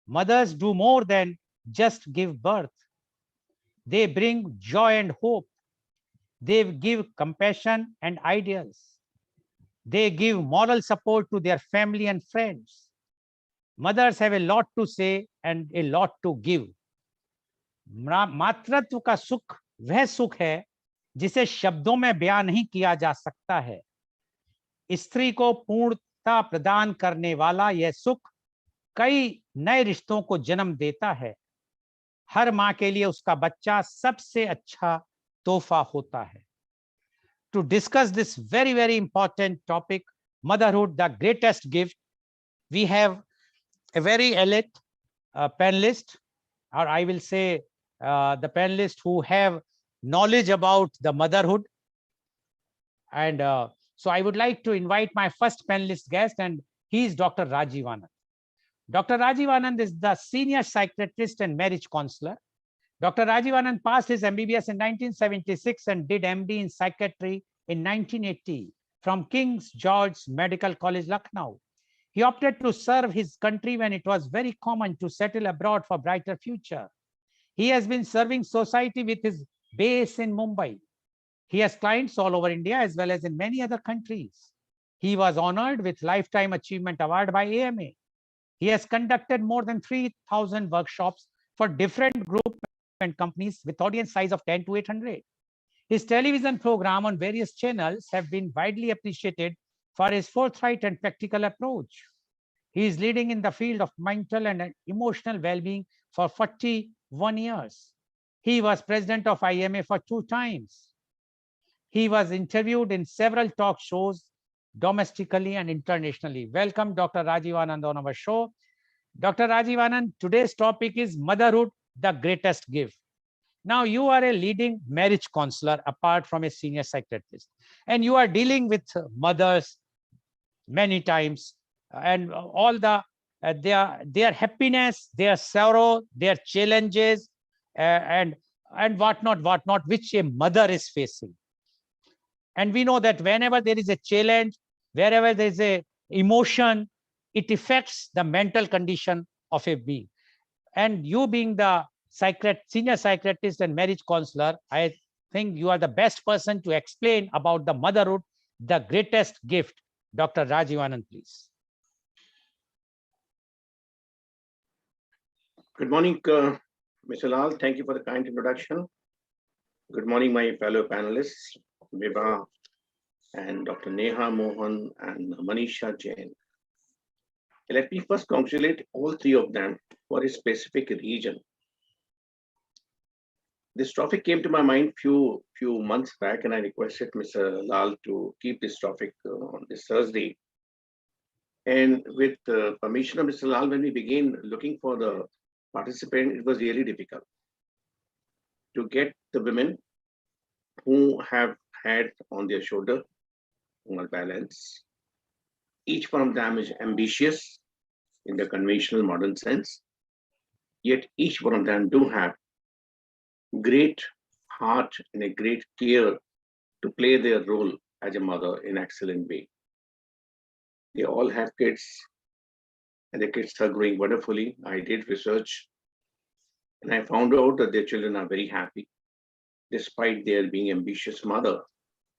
Mothers do more than just give birth. They bring joy and hope. They give compassion and ideals. They give moral support to their family and friends. Mothers have a lot to say and a lot to give. मातृत्व का सुख वह सुख है जिसे शब्दों में बयान नहीं किया जा सकता है। स्त्री को पूर्णता प्रदान करने वाला यह सुख कई नए रिश्तों को जन्म देता है। हर मां के लिए उसका बच्चा सबसे अच्छा तोहफा होता है। To discuss this very, very important topic, motherhood, the greatest gift, we have a very elite panelist, or I will say the panelists who have knowledge about the motherhood. And so I would like to invite my first panelist guest, and he is Dr. Rajiv Anand. Dr. Rajiv Anand is the senior psychiatrist and marriage counselor. Dr. Rajiv Anand passed his MBBS in 1976 and did MD in psychiatry in 1980 from King's George Medical College, Lucknow. He opted to serve his country when it was very common to settle abroad for brighter future. He has been serving society with his base in Mumbai. He has clients all over India as well as in many other countries. He was honored with Lifetime Achievement Award by AMA. He has conducted more than 3,000 workshops for different groups and companies with audience size of 10 to 800. His television program on various channels have been widely appreciated for his forthright and practical approach. He is leading in the field of mental and emotional well-being for 41 years. He was president of IMA for 2 times. He was interviewed in several talk shows domestically and internationally. Welcome, Dr. Rajiv Anand on our show. Dr. Rajiv Anand, today's topic is motherhood, the greatest gift. Now, you are a leading marriage counselor apart from a senior psychiatrist, and you are dealing with mothers many times and all the their happiness, their sorrow, their challenges, and whatnot, which a mother is facing. And we know that whenever there is a challenge, wherever there is a emotion, it affects the mental condition of a being. And you being the senior psychiatrist and marriage counselor, I think you are the best person to explain about the motherhood, the greatest gift. Dr. Rajiv Anand, please. Good morning, Mr. Lal. Thank you for the kind introduction. Good morning, my fellow panelists, Vibha and Dr. Neha Mohan and Manisha Jain. Let me first congratulate all 3 of them for a specific region. This topic came to my mind few months back, and I requested Mr. Lal to keep this topic on this Thursday. And with the permission of Mr. Lal, when we began looking for the participant, it was really difficult to get the women who have had on their shoulder more balance. Each one of them is ambitious in the conventional modern sense, yet each one of them do have great heart and a great care to play their role as a mother in an excellent way. They all have kids, and the kids are growing wonderfully. I did research, and I found out that their children are very happy, despite their being ambitious mother.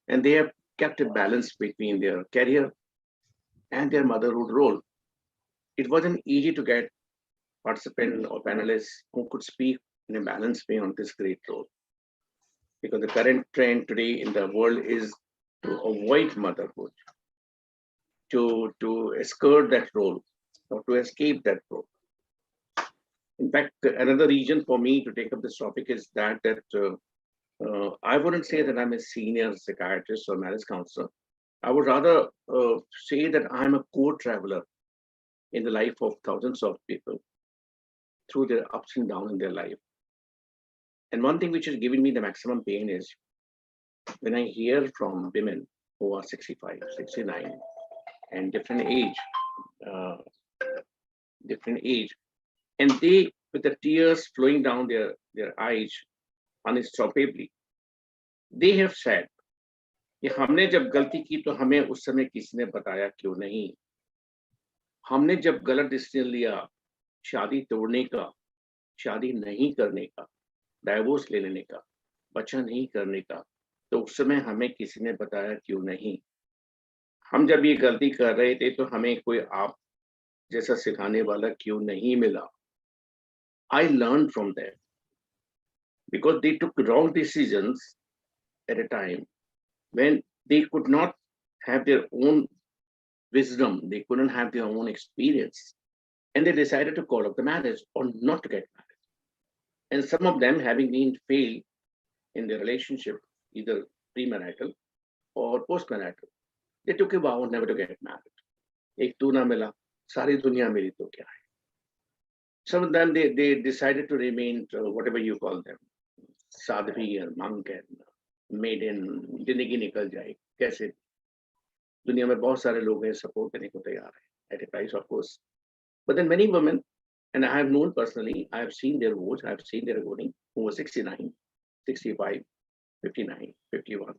And they have kept a balance between their career and their motherhood role. It wasn't easy to get participants or panelists who could speak in a balanced way on this great role, because the current trend today in the world is to avoid motherhood, to skirt that role, or to escape that role. In fact, another reason for me to take up this topic is that I wouldn't say that I'm a senior psychiatrist or marriage counselor. I would rather say that I'm a co-traveler in the life of thousands of people through their ups and downs in their life. And one thing which is giving me the maximum pain is when I hear from women who are 65, 69, and different age, and they, with the tears flowing down their eyes unstoppably, they have said, कि हमने जब गलती की तो हमें उस समय किसी ने बताया क्यों नहीं, हमने जब गलत डिसीजन लिया शादी तोड़ने का, शादी नहीं करने का, डाइवोर्स ले लेने का, बच्चा नहीं करने का, तो उस समय हमें किसी ने बताया क्यों नहीं? हम जब ये गलती कर रहे थे तो हमें कोई आप जैसा सिखाने वाला क्यों नहीं मिला? I learned from them because they took wrong decisions at a time when they could not have their own wisdom, they couldn't have their own experience, and they decided to call up the marriage or not to get married. And some of them, having been failed in their relationship, either premarital or postmarital, they took a vow never to get married. एक तू ना मिला, सारी दुनिया मेरी तो क्या है? Some of them they decided to remain whatever you call them, Sadhvi और monk and maiden, जिंदगी निकल जाए कैसे? दुनिया में बहुत सारे लोग हैं सपोर्ट करने को तैयार है at a price of course. But then many women, and I have known personally, I have seen their votes, I have seen their voting, who were 69, 65, 59, 51.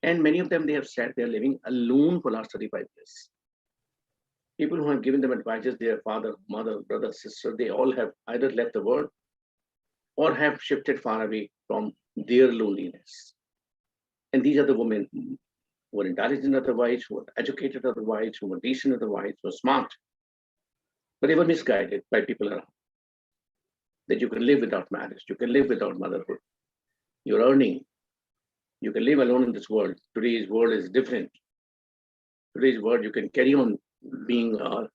And many of them, they have said they are living alone for last 35 years. People who have given them advices, their father, mother, brother, sister, they all have either left the world or have shifted far away from their loneliness. And these are the women who are intelligent otherwise, who are educated otherwise, who are decent otherwise, who are smart, but they were misguided by people around. That you can live without marriage, you can live without motherhood. You're earning, you can live alone in this world. Today's world is different. Today's world, you can carry on being a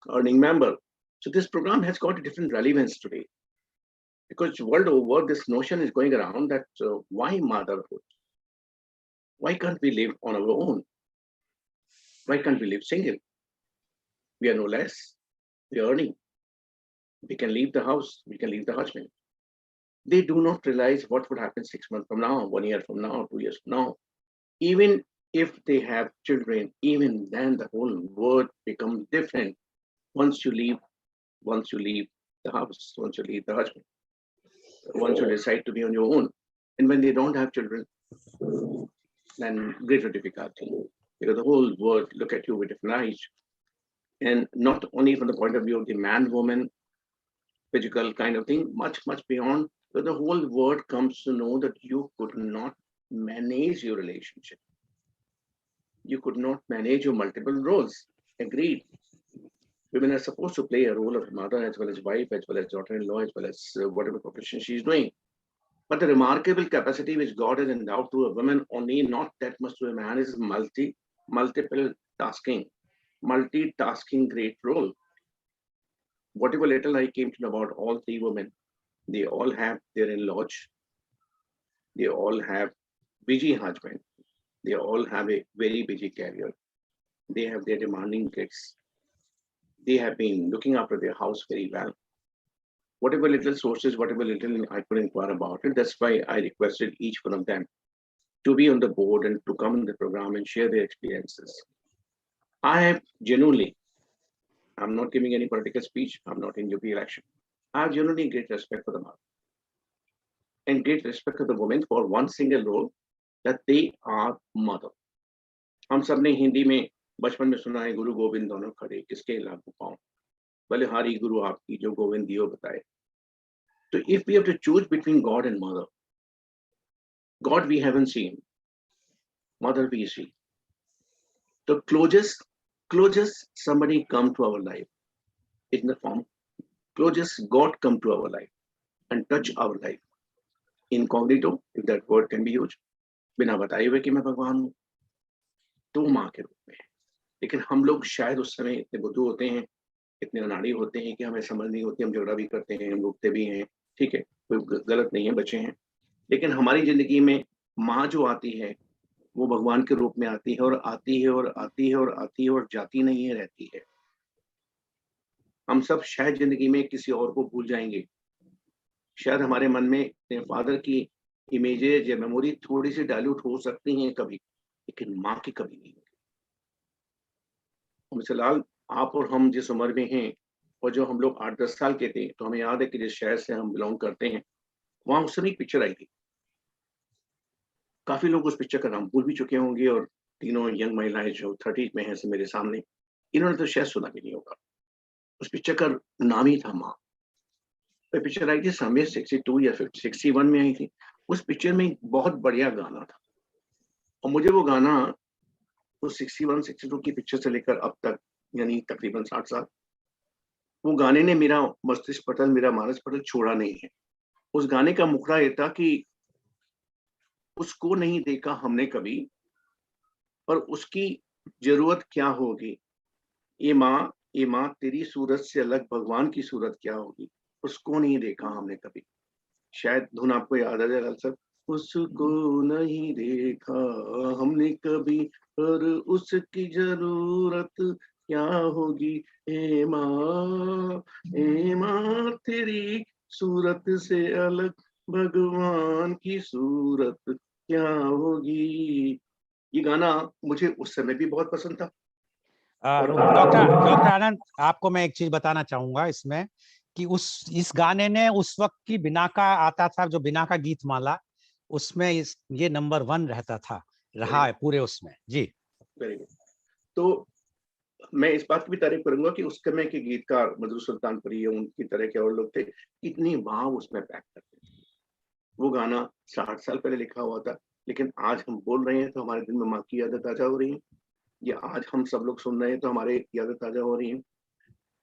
earning member. So this program has got a different relevance today, because world over, this notion is going around that why motherhood? Why can't we live on our own? Why can't we live single? We are no less. We are earning. We can leave the house. We can leave the husband. They do not realize what would happen 6 months from now, 1 year from now, 2 years from now. Even if they have children, even then the whole world becomes different once you leave the house, once you leave the husband, once you decide to be on your own. And when they don't have children, then greater difficulty, because the whole world look at you with different eyes. And not only from the point of view of the man, woman, physical kind of thing, much beyond, but the whole world comes to know that you could not manage your relationship. You could not manage your multiple roles. Agreed. Women are supposed to play a role of mother as well as wife, as well as daughter-in-law, as well as whatever profession she's doing. But the remarkable capacity which God has endowed to a woman, only not that much to a man, is multiple tasking, multitasking great role. Whatever little I came to know about all three women, they all have their in-laws, they all have busy husband, they all have a very busy career, they have their demanding kids, they have been looking after their house very well. Whatever little sources, whatever little I could inquire about it, that's why I requested each one of them to be on the board and to come in the program and share their experiences. I have genuinely, I'm not giving any political speech, I'm not in UP election. I have genuinely great respect for the mother and great respect for the women for one single role, that they are mother. हम सब ने हिंदी में बचपन में सुना है, गुरु गोविंद दोनों खड़े किसके लागू पाऊं, बलिहारी गुरु आपकी जो गोविंद दियो बताए. So if we have to choose between God and mother, God we haven't seen, mother we see. The closest somebody come to our life in the form, closest God come to our life and touch our life. Incognito, if that word can be used, बिना बताए हुए कि मैं भगवान हूँ, तो माँ के रूप में. लेकिन हम लोग शायद उस समय इतने बुद्धू होते हैं, इतने अनाड़ी होते हैं कि हमें समझ नहीं होती, हम झगड़ा भी करते हैं, हम रुकते भी हैं, ठीक है, कोई गलत नहीं है, बच्चे हैं. लेकिन हमारी जिंदगी में माँ जो आती है वो भगवान के रूप में आती है और आती है और आती है और आती है और जाती नहीं है, रहती है. हम सब शायद जिंदगी में किसी और को भूल जाएंगे, शायद हमारे मन में फादर की इमेजेज या मेमोरी थोड़ी सी डाइल्यूट हो सकती हैं कभी, लेकिन माँ की कभी नहीं होगी. मिस्टर लाल, आप और हम जिस उम्र में हैं और जो हम लोग 8-10 साल के थे, तो हमें याद है कि जिस शहर से हम बिलोंग करते हैं, वहां उस समय एक पिक्चर आई थी. काफी लोग उस पिक्चर का नाम भूल भी चुके होंगे, और तीनों यंग महिलाएं जो 30s में हैं मेरे सामने, इन्होंने तो शायद सुना भी नहीं होगा. उस पिक्चर का नाम ही था माँ। वो पिक्चर आई थी समय 62 या 61 में आई थी। उस पिक्चर में एक बहुत बढ़िया गाना था और मुझे वो गाना तो 61 62 की पिक्चर से लेकर अब तक यानी तकरीबन 60 साल, वो गाने ने मेरा मस्तिष्क पटल, मेरा मानस पटल छोड़ा नहीं है। उस गाने का मुखड़ा ये था कि उसको नहीं देखा हमने कभी, पर उसकी जरूरत क्या होगी, ये माँ तेरी सूरत से अलग भगवान की सूरत क्या होगी, उसको नहीं देखा हमने कभी। शायद धुन आपको याद आ जाए लाल साहब, उसको नहीं देखा हमने कभी, पर उसकी जरूरत क्या होगी, ए माँ तेरी सूरत से अलग भगवान की सूरत क्या होगी। ये गाना मुझे उस समय भी बहुत पसंद था। और डॉक्टर आनंद, आपको मैं एक चीज बताना चाहूंगा इसमें कि इस गाने ने उस वक्त की बिना का आता था, जो बिना का गीत माला, उसमें ये नंबर 1 रहता था, रहा है पूरे उसमें जी। Very good. तो मैं इस बात की भी तारीफ करूंगा कि उस समय के गीतकार मधुर सुल्तानपुरी या उनकी तरह के और लोग थे, इतनी भाव उसमें पैक करते थे। वो गाना 60 साल पहले लिखा हुआ था, लेकिन आज हम बोल रहे हैं तो हमारे दिल में माँ की यादें ताजा हो रही हैं, या आज हम सब लोग सुन रहे हैं तो हमारे यादें ताजा हो रही हैं।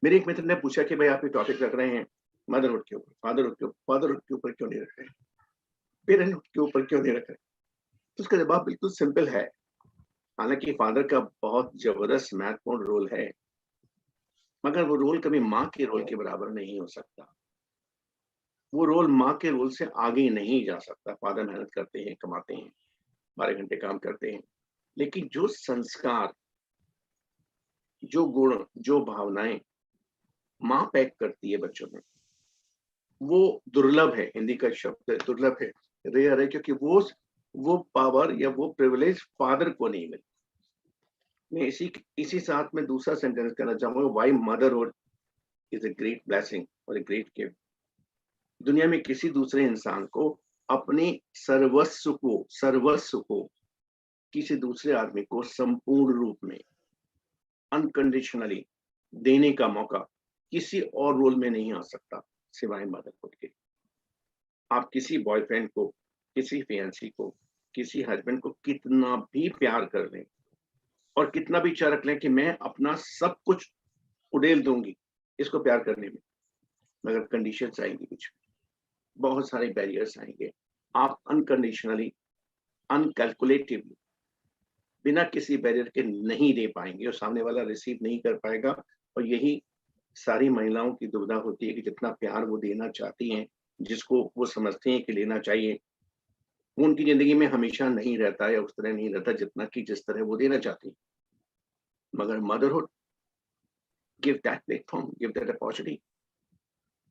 मेरे एक मित्र ने पूछा कि भाई आप ये टॉपिक रख रहे हैं मदरहुड के ऊपर, फादरहुड के ऊपर क्यों नहीं रख रहे, पेरेंटहुड के ऊपर क्यों नहीं रख रहे? तो उसका जवाब बिल्कुल सिंपल है। हालांकि फादर का बहुत जबरदस्त महत्वपूर्ण रोल है, मगर वो रोल कभी माँ के रोल के बराबर नहीं हो सकता। वो रोल माँ के रोल से आगे नहीं जा सकता। फादर मेहनत करते हैं, कमाते हैं, 12 घंटे काम करते हैं, लेकिन जो संस्कार, जो गुण, जो भावनाएं माँ पैक करती है बच्चों में, वो दुर्लभ है। हिंदी का शब्द है दुर्लभ है, रेयर है, क्योंकि वो पावर या वो प्रिविलेज फादर को नहीं मिलती। मैं इसी साथ में दूसरा सेंटेंस कहना चाहूंगा, why motherhood is a great blessing और अ ग्रेट गिफ्ट। दुनिया में किसी दूसरे इंसान को अपने सर्वस्व को किसी दूसरे आदमी को संपूर्ण रूप में अनकंडीशनली देने का मौका किसी और रोल में नहीं आ सकता सिवाय मदरहुड के। आप किसी बॉयफ्रेंड को, किसी फियांसी को, किसी हस्बैंड को कितना भी प्यार कर लें और कितना भी इच्छा रख लें कि मैं अपना सब कुछ उड़ेल दूंगी इसको प्यार करने में, मगर कंडीशंस आएंगी, कुछ बहुत सारे बैरियर्स आएंगे। आप अनकंडीशनली, अनकैलकुलेटिवली, बिना किसी बैरियर के नहीं दे पाएंगे और सामने वाला रिसीव नहीं कर पाएगा। और यही सारी महिलाओं की दुविधा होती है कि जितना प्यार वो देना चाहती हैं, जिसको वो समझती हैं कि लेना चाहिए, वो उनकी जिंदगी में हमेशा नहीं रहता या उस तरह नहीं रहता जितना कि जिस तरह वो देना चाहती है। मगर motherhood give that platform, give that opportunity.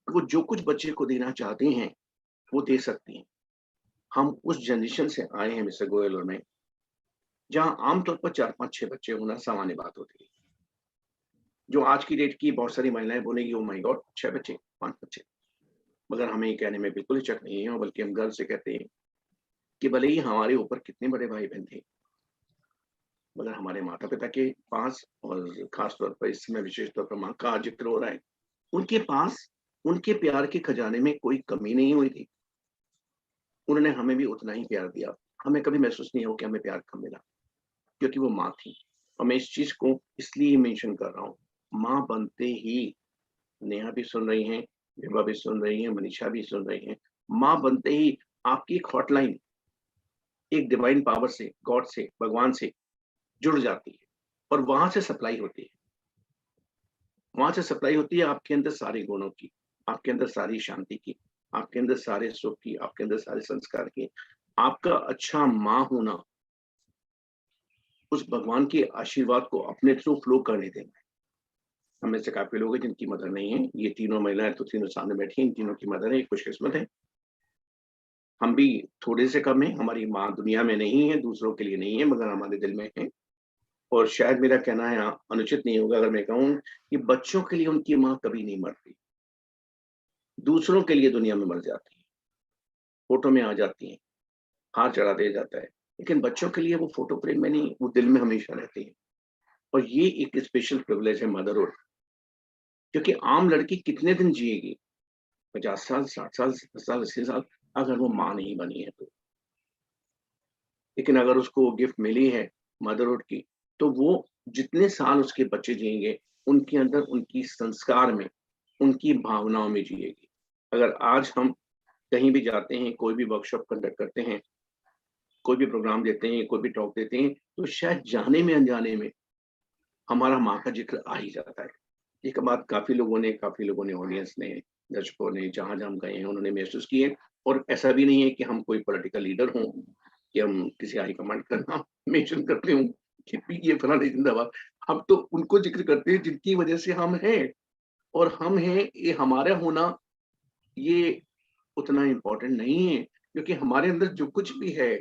वो जो कुछ बच्चे को देना चाहती हैं वो दे सकती हैं। हम उस जनरेशन से आए हैं मिस्टर गोयल और मैं, जहां आमतौर पर 4 5 6 बच्चे होना सामान्य बात होती है। जो आज की डेट की बहुत सारी महिलाएं बोलेंगी, ओ माय गॉड 6 बच्चे, 5 बच्चे, मगर हमें ये कहने में बिल्कुल हिचक नहीं है, और बल्कि हम गर्व से कहते हैं कि भले ही हमारे ऊपर कितने बड़े भाई बहन थे, मगर हमारे माता पिता के पास, और खास तौर पर इस समय विशेष तौर पर माँ का जिक्र हो रहा है, उनके पास उनके प्यार के खजाने में कोई कमी नहीं हुई थी। उन्होंने हमें भी उतना ही प्यार दिया। हमें कभी महसूस नहीं हो कि हमें प्यार कम मिला, क्योंकि वो माँ थी। और मैं इस चीज को इसलिए मेंशन कर रहा हूँ, माँ बनते ही, नेहा भी सुन रही हैं, विभा भी सुन रही है, मनीषा भी सुन रही है, माँ बनते ही आपकी एक हॉटलाइन एक डिवाइन पावर से, गॉड से, भगवान से जुड़ जाती है, और वहां से सप्लाई होती है। वहां से सप्लाई होती है आपके अंदर सारे गुणों की, आपके अंदर सारी शांति की, आपके अंदर सारे सुख की, आपके अंदर सारे संस्कार की। आपका अच्छा माँ होना उस भगवान के आशीर्वाद को अपने थ्रू फ्लो करने देना है। हमें से काफी लोग हैं जिनकी मदर नहीं है। ये तीनों महिलाएं तो तीनों सामने बैठी हैं, इन तीनों की मदर है, खुशकिस्मत है। हम भी थोड़े से कम है, हमारी माँ दुनिया में नहीं है, दूसरों के लिए नहीं है, मगर हमारे दिल में है। और शायद मेरा कहना है अनुचित नहीं होगा अगर मैं कहूँ कि बच्चों के लिए उनकी माँ कभी नहीं मरती, दूसरों के लिए दुनिया में मर जाती है, फोटो में आ जाती है, हाथ चढ़ा दिया जाता है, लेकिन बच्चों के लिए वो फोटो फ्रेम में नहीं, वो दिल में हमेशा रहती है। और ये एक स्पेशल प्रिविलेज है मदरहुड, क्योंकि आम लड़की कितने दिन जिएगी, 50 साल, 60 साल, 70 साल, 80 साल, अगर वो माँ नहीं बनी है तो। लेकिन अगर उसको गिफ्ट मिली है मदरहुड की, तो वो जितने साल उसके बच्चे जिएंगे, उनके अंदर, उनकी संस्कार में, उनकी भावनाओं में जिएगी। अगर आज हम कहीं भी जाते हैं, कोई भी वर्कशॉप कंडक्ट करते हैं, कोई भी प्रोग्राम देते हैं, कोई भी टॉक देते हैं, तो शायद जाने में अनजाने में हमारा माँ का जिक्र आ ही जाता है। ये बात काफ़ी लोगों ने ऑडियंस ने, दर्शकों ने, जहाँ-जहाँ हम गए हैं, उन्होंने महसूस की है। और ऐसा भी नहीं है कि हम कोई पॉलिटिकल लीडर हों, कि हम किसी हाई कमांड का नाम मेंशन करते हों कि ये फलाना जिंदाबाद। हम तो उनको ज़िक्र करते हैं जिनकी वजह से हम हैं, और हम हैं, ये हमारा होना, ये उतना इम्पोर्टेंट नहीं है, क्योंकि हमारे अंदर जो कुछ भी है,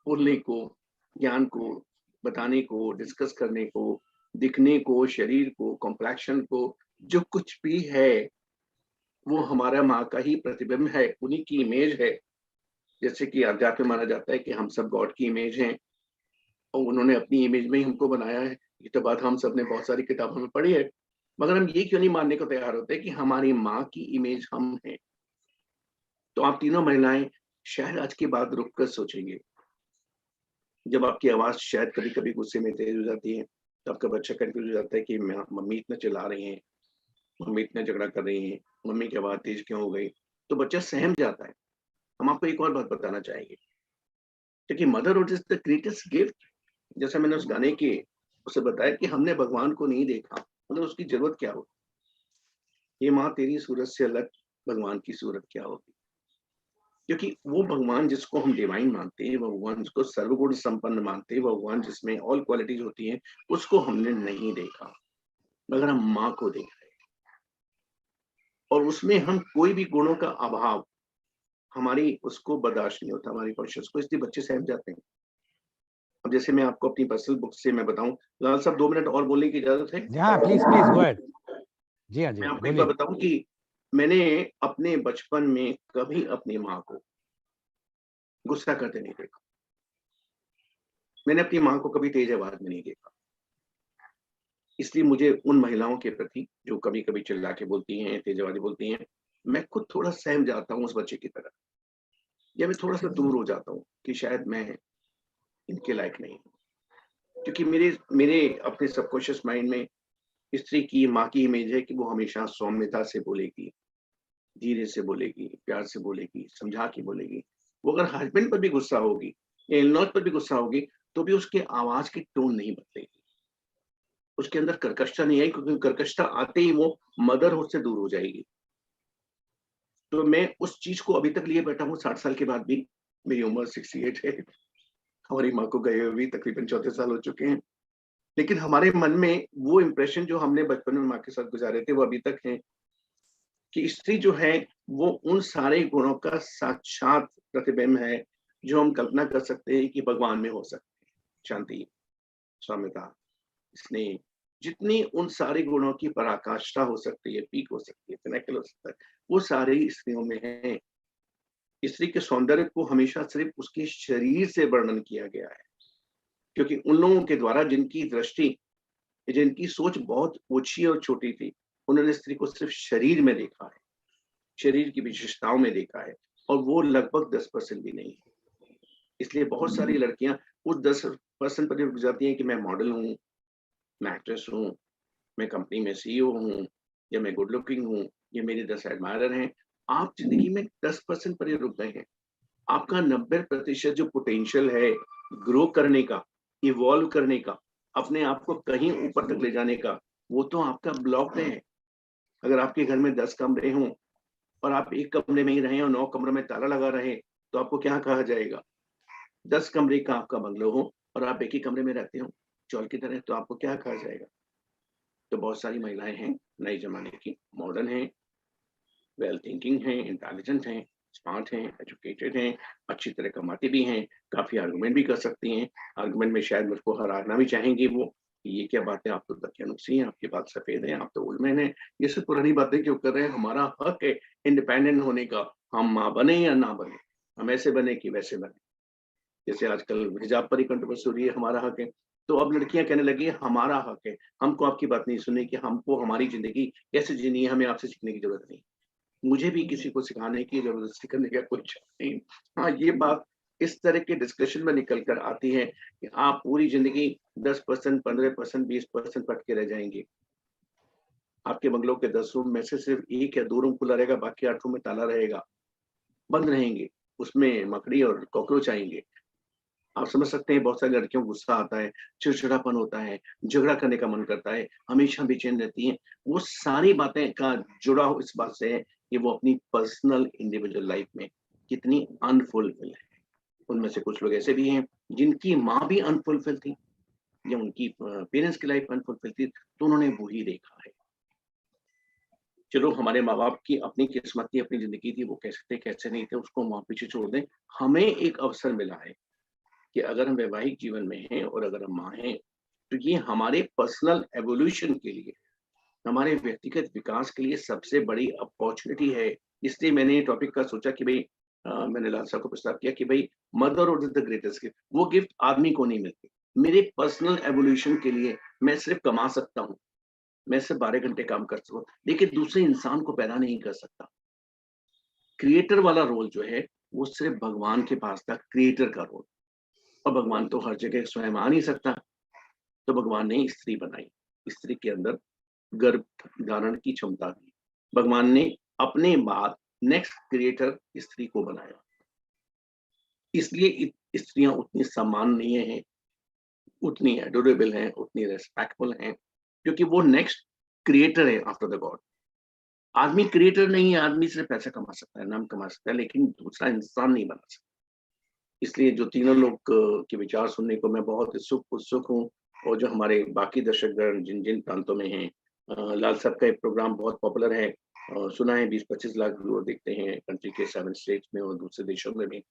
बोलने को, ज्ञान को, बताने को, डिस्कस करने को, दिखने को, शरीर को, कॉम्प्लेक्शन को, जो कुछ भी है, वो हमारा माँ का ही प्रतिबिंब है, उन्हीं की इमेज है। जैसे कि अध्यात्म में माना जाता है कि हम सब गॉड की इमेज हैं, और उन्होंने अपनी इमेज में ही हमको बनाया है। ये तो बात हम सब ने बहुत सारी किताबों में पढ़ी है, मगर हम ये क्यों नहीं मानने को तैयार होते कि हमारी माँ की इमेज हम हैं। तो आप तीनों महिलाएं शायद आज की बात रुक कर सोचेंगे। जब आपकी आवाज शायद कभी-कभी गुस्से में तेज हो जाती है, तो आपका बच्चा कंफ्यूज हो जाता है कि मम्मी इतना चिल्ला रही हैं, मम्मी इतना झगड़ा कर रही हैं, मम्मी की आवाज तेज क्यों हो गई? तो बच्चा सहम जाता है। हम आपको एक और बात बताना चाहेंगे, क्योंकि motherhood is the greatest gift. जैसा मैंने उस गाने के उसे बताया कि हमने भगवान को नहीं देखा, मतलब उसकी जरूरत क्या हो। ये माँ तेरी सूरत से अलग भगवान की सूरत क्या होगी? क्योंकि वो भगवान जिसको हम डिवाइन मानते हैं, वो भगवान जिसको सर्वगुण संपन्न मानते हैं, वो भगवान जिसमें ऑल क्वालिटीज होती हैं, उसको हमने नहीं देखा, मगर हम माँ को देख रहे हैं। और उसमें हम कोई भी गुणों का अभाव, हमारी उसको बर्दाश्त नहीं होता, हमारी कॉन्शियस को, इसलिए बच्चे सहम जाते हैं। अब जैसे मैं आपको अपनी पर्सनल बुक से मैं बताऊं, लाल साहब 2 मिनट और बोलने की इजाजत है? जी हाँ, प्लीज प्लीज गो अहेड। जी हाँ, जी मैं हाँ, आपको एक बात बोलिए। बताऊं कि मैंने अपने बचपन में कभी अपनी माँ को गुस्सा करते नहीं देखा। मैंने अपनी माँ को कभी तेज आवाज में नहीं देखा। इसलिए मुझे उन महिलाओं के प्रति जो कभी-कभी चिल्ला के बोलती हैं, तेज आवाज़ी बोलती हैं, मैं खुद थोड़ा सहम जाता हूँ उस बच्चे की तरह, या मैं थोड़ा-सा दूर हो जाता हूँ कि शायद मैं इनके लायक नहीं हूँ। क्योंकि मेरे मेरे अपने सबकॉन्शियस माइंड में स्त्री की, माँ की इमेज है कि वो हमेशा सौम्यता से बोलेगी, धीरे से बोलेगी, प्यार से बोलेगी, समझा के बोलेगी। वो अगर हस्बैंड पर भी गुस्सा होगी या इन-लॉज़ पर भी गुस्सा होगी, तो भी उसके आवाज़ की टोन नहीं बदलेगी। उसके अंदर कर्कशता नहीं आएगी, क्योंकि कर्कशता आते ही वो मदरहुड से दूर हो जाएगी। तो मैं उस चीज़ को अभी तक लिए बैठा हूँ 60 साल के बाद भी। मेरी उम्र 68 है। हमारी माँ को गए हुए भी तकरीबन 34 साल हो चुके हैं। लेकिन हमारे मन में वो इम्प्रेशन जो हमने बचपन में माँ के साथ गुज़ारे थे, वो अभी तक हैं कि स्त्री जो है, वो उन सारे गुणों का साक्षात प्रतिबिंब है, जो हम कल्पना कर सकते हैं कि भगवान में हो सकते हैं। शांति, सौम्यता, स्नेह, जितनी उन सारे गुणों की पराकाष्ठा हो सकती है, पीक हो सकती है, पिनाकल हो सकता है, वो सारे स्त्रियों में हैं। स्त्री के सौंदर्य को हमेशा सिर्फ उसके शरीर से वर्णन किया गया है, क्योंकि उन लोगों के द्वारा जिनकी दृष्टि, जिनकी सोच बहुत ऊंची और छोटी थी, उन्होंने स्त्री को सिर्फ शरीर में देखा है, शरीर की विशेषताओं में देखा है, और वो लगभग 10% भी नहीं है। इसलिए बहुत सारी लड़कियां उस 10% पर रुक जाती हैं कि मैं मॉडल हूँ, मैं एक्ट्रेस हूँ, मैं कंपनी में सीईओ हूँ, या मैं गुड लुकिंग हूँ, या मेरे 10 एडमायरर हैं। आप जिंदगी में 10% पर ही रुक गए हैं। आपका 90% जो पोटेंशियल है ग्रो करने का, इवॉल्व करने का, अपने आप को कहीं ऊपर तक ले जाने का, वो तो आपका ब्लॉक है। अगर आपके घर में 10 कमरे हों और आप एक कमरे में ही रहें और 9 कमरों में ताला लगा रहे, तो आपको क्या कहा जाएगा? 10 कमरे का आपका बंगलो हो और आप एक ही कमरे में रहते हो चौल की तरह, तो आपको क्या कहा जाएगा? तो बहुत सारी महिलाएं हैं नए जमाने की, मॉडर्न हैं, वेल थिंकिंग हैं, इंटेलिजेंट हैं, स्मार्ट हैं, एजुकेटेड हैं, अच्छी तरह कमाती भी हैं, काफ़ी आर्गुमेंट भी कर सकती हैं। आर्गुमेंट में शायद मुझको हराना भी चाहेंगी वो, कि ये क्या बात है, आप तो दकियानुसी हैं, आपके बाल सफ़ेद हैं, आप तो ओल्ड मैन हैं। ये सब पुरानी बातें क्यों कर रहे हैं? हमारा हक है इंडिपेंडेंट होने का, हम माँ बने या ना बने, हम ऐसे बने कि वैसे बने। जैसे आजकल हिजाब पर ही कंट्रोवर्सी हो रही है, हमारा हक है। तो अब लड़कियां कहने लगी हमारा हक है, हमको आपकी बात नहीं सुननी, कि हमको हमारी जिंदगी कैसे जीनी है हमें आपसे सीखने की जरूरत नहीं। मुझे भी किसी को सिखाने की, जबरदस्ती करने का कोई चाह नहीं। हाँ, ये बात इस तरह के डिस्कशन में निकल कर आती है कि आप पूरी जिंदगी 10%, 15%, 20% पढ़ के रह जाएंगे। आपके बंगलों के 10 रूम में से सिर्फ 1 या 2 रूम खुला रहेगा, बाकी 8 रूम में ताला रहेगा, बंद रहेंगे। उसमें मकड़ी और कॉकरोच आएंगे। आप समझ सकते हैं, बहुत सारी लड़कियों को गुस्सा आता है, चिड़चिड़ापन होता है, झगड़ा करने का मन करता है, हमेशा बेचैन रहती हैं। वो सारी बातें का जुड़ा हो इस बात से है कि वो अपनी पर्सनल इंडिविजुअल लाइफ में कितनी अनफुलफिल है। उनमें से कुछ लोग ऐसे भी हैं जिनकी माँ भी अनफुलफिल थी, या उनकी पेरेंट्स की लाइफ अनफुलफिल थी, तो उन्होंने वही देखा है। चलो, हमारे माँ-बाप की अपनी किस्मत थी, अपनी ज़िंदगी थी, वो कैसे थे, कैसे नहीं थे, उसको वहाँ पीछे छोड़ दें। हमें एक अवसर मिला है कि अगर हम वैवाहिक जीवन में हैं और अगर हम माँ हैं, तो ये हमारे पर्सनल एवोल्यूशन के लिए, हमारे व्यक्तिगत विकास के लिए सबसे बड़ी अपॉर्चुनिटी है। इसलिए मैंने ये टॉपिक का सोचा कि भई मैंने लाल साहब को प्रस्ताव किया कि भई motherhood is the greatest gift. वो गिफ्ट आदमी को नहीं मिलती। मेरे पर्सनल एवोल्यूशन के लिए मैं सिर्फ़ कमा सकता हूँ, मैं सिर्फ़ 12 घंटे काम कर सकता हूँ, लेकिन दूसरे इंसान को पैदा नहीं कर सकता। क्रिएटर वाला रोल जो है, वो सिर्फ़ भगवान के पास था, क्रिएटर का रोल। और भगवान तो हर जगह स्वयं आ नहीं सकता, तो भगवान ने स्त्री बनाई। स्त्री के अंदर गर्भ धारण की क्षमता थी। भगवान ने अपने बाद नेक्स्ट क्रिएटर स्त्री को बनाया। इसलिए स्त्रियां उतनी सम्माननीय हैं, उतनी एडोरेबल हैं, उतनी रिस्पेक्टफुल हैं, क्योंकि वो नेक्स्ट क्रिएटर है आफ्टर द गॉड। आदमी क्रिएटर नहीं है, आदमी सिर्फ पैसा कमा सकता है, नाम कमा सकता है, लेकिन दूसरा इंसान नहीं बना सकता। इसलिए जो तीनों लोग के विचार सुनने को मैं बहुत उत्सुक हूँ, और जो हमारे बाकी दर्शकगण जिन जिन प्रांतों में हैं, लाल साहब का एक प्रोग्राम बहुत पॉपुलर है, सुना है 20-25 लाख व्यूअर देखते हैं कंट्री के 7 स्टेट्स में और दूसरे देशों में भी।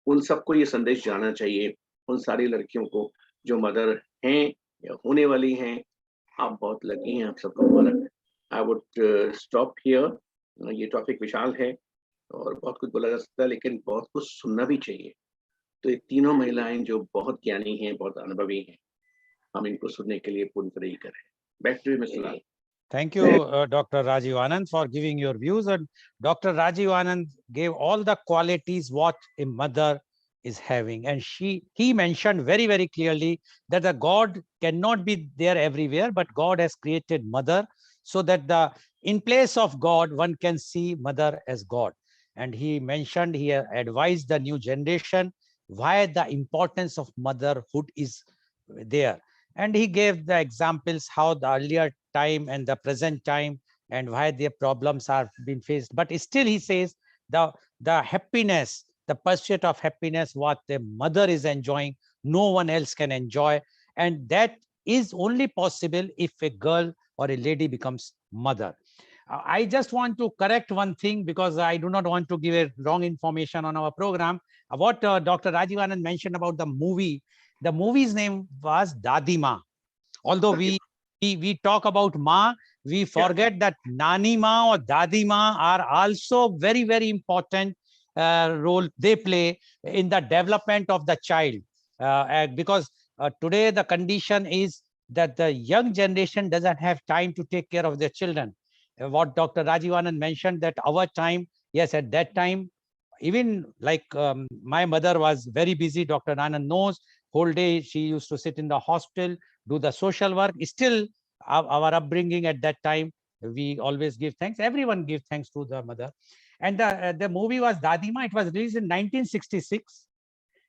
उन सबको ये संदेश जाना चाहिए, उन सारी लड़कियों को जो मदर हैं या होने वाली हैं, आप बहुत लकी हैं, आप सबका मुबारक है। I would stop here. ये टॉपिक विशाल है और बहुत कुछ बोला जा सकता है, लेकिन बहुत कुछ सुनना भी चाहिए। तो ये तीनों महिलाएं जो बहुत ज्ञानी हैं, बहुत अनुभवी हैं, हम इनको सुनने के लिए पूरी तरह ही करें। Back to you mister Lal. Thank you, Dr. Rajiv Anand, for giving your views. And Dr. Rajiv Anand gave all the qualities what a mother is having. And he mentioned very, very clearly that the God cannot be there everywhere, but God has created mother so that in place of God, one can see mother as God. And he mentioned, he advised the new generation why the importance of motherhood is there. And he gave the examples how the earlier time and the present time and why their problems are being faced. But still he says the happiness, the pursuit of happiness, what the mother is enjoying, no one else can enjoy. And that is only possible if a girl or a lady becomes mother. I just want to correct one thing because I do not want to give a wrong information on our program. What Dr. Rajiv Anand mentioned about the movie's name was Dadima. Although we talk about Ma, we forget that Nani Ma or Dadi Ma are also very, very important role they play in the development of the child. Because today the condition is that the young generation doesn't have time to take care of their children. What Dr. Rajiv Anand mentioned, that our time, yes, at that time, even like my mother was very busy, Dr. Anand knows, whole day she used to sit in the hospital, do the social work. Still, our upbringing at that time, we always give thanks. Everyone gives thanks to the mother. And the movie was Dadima. It was released in 1966.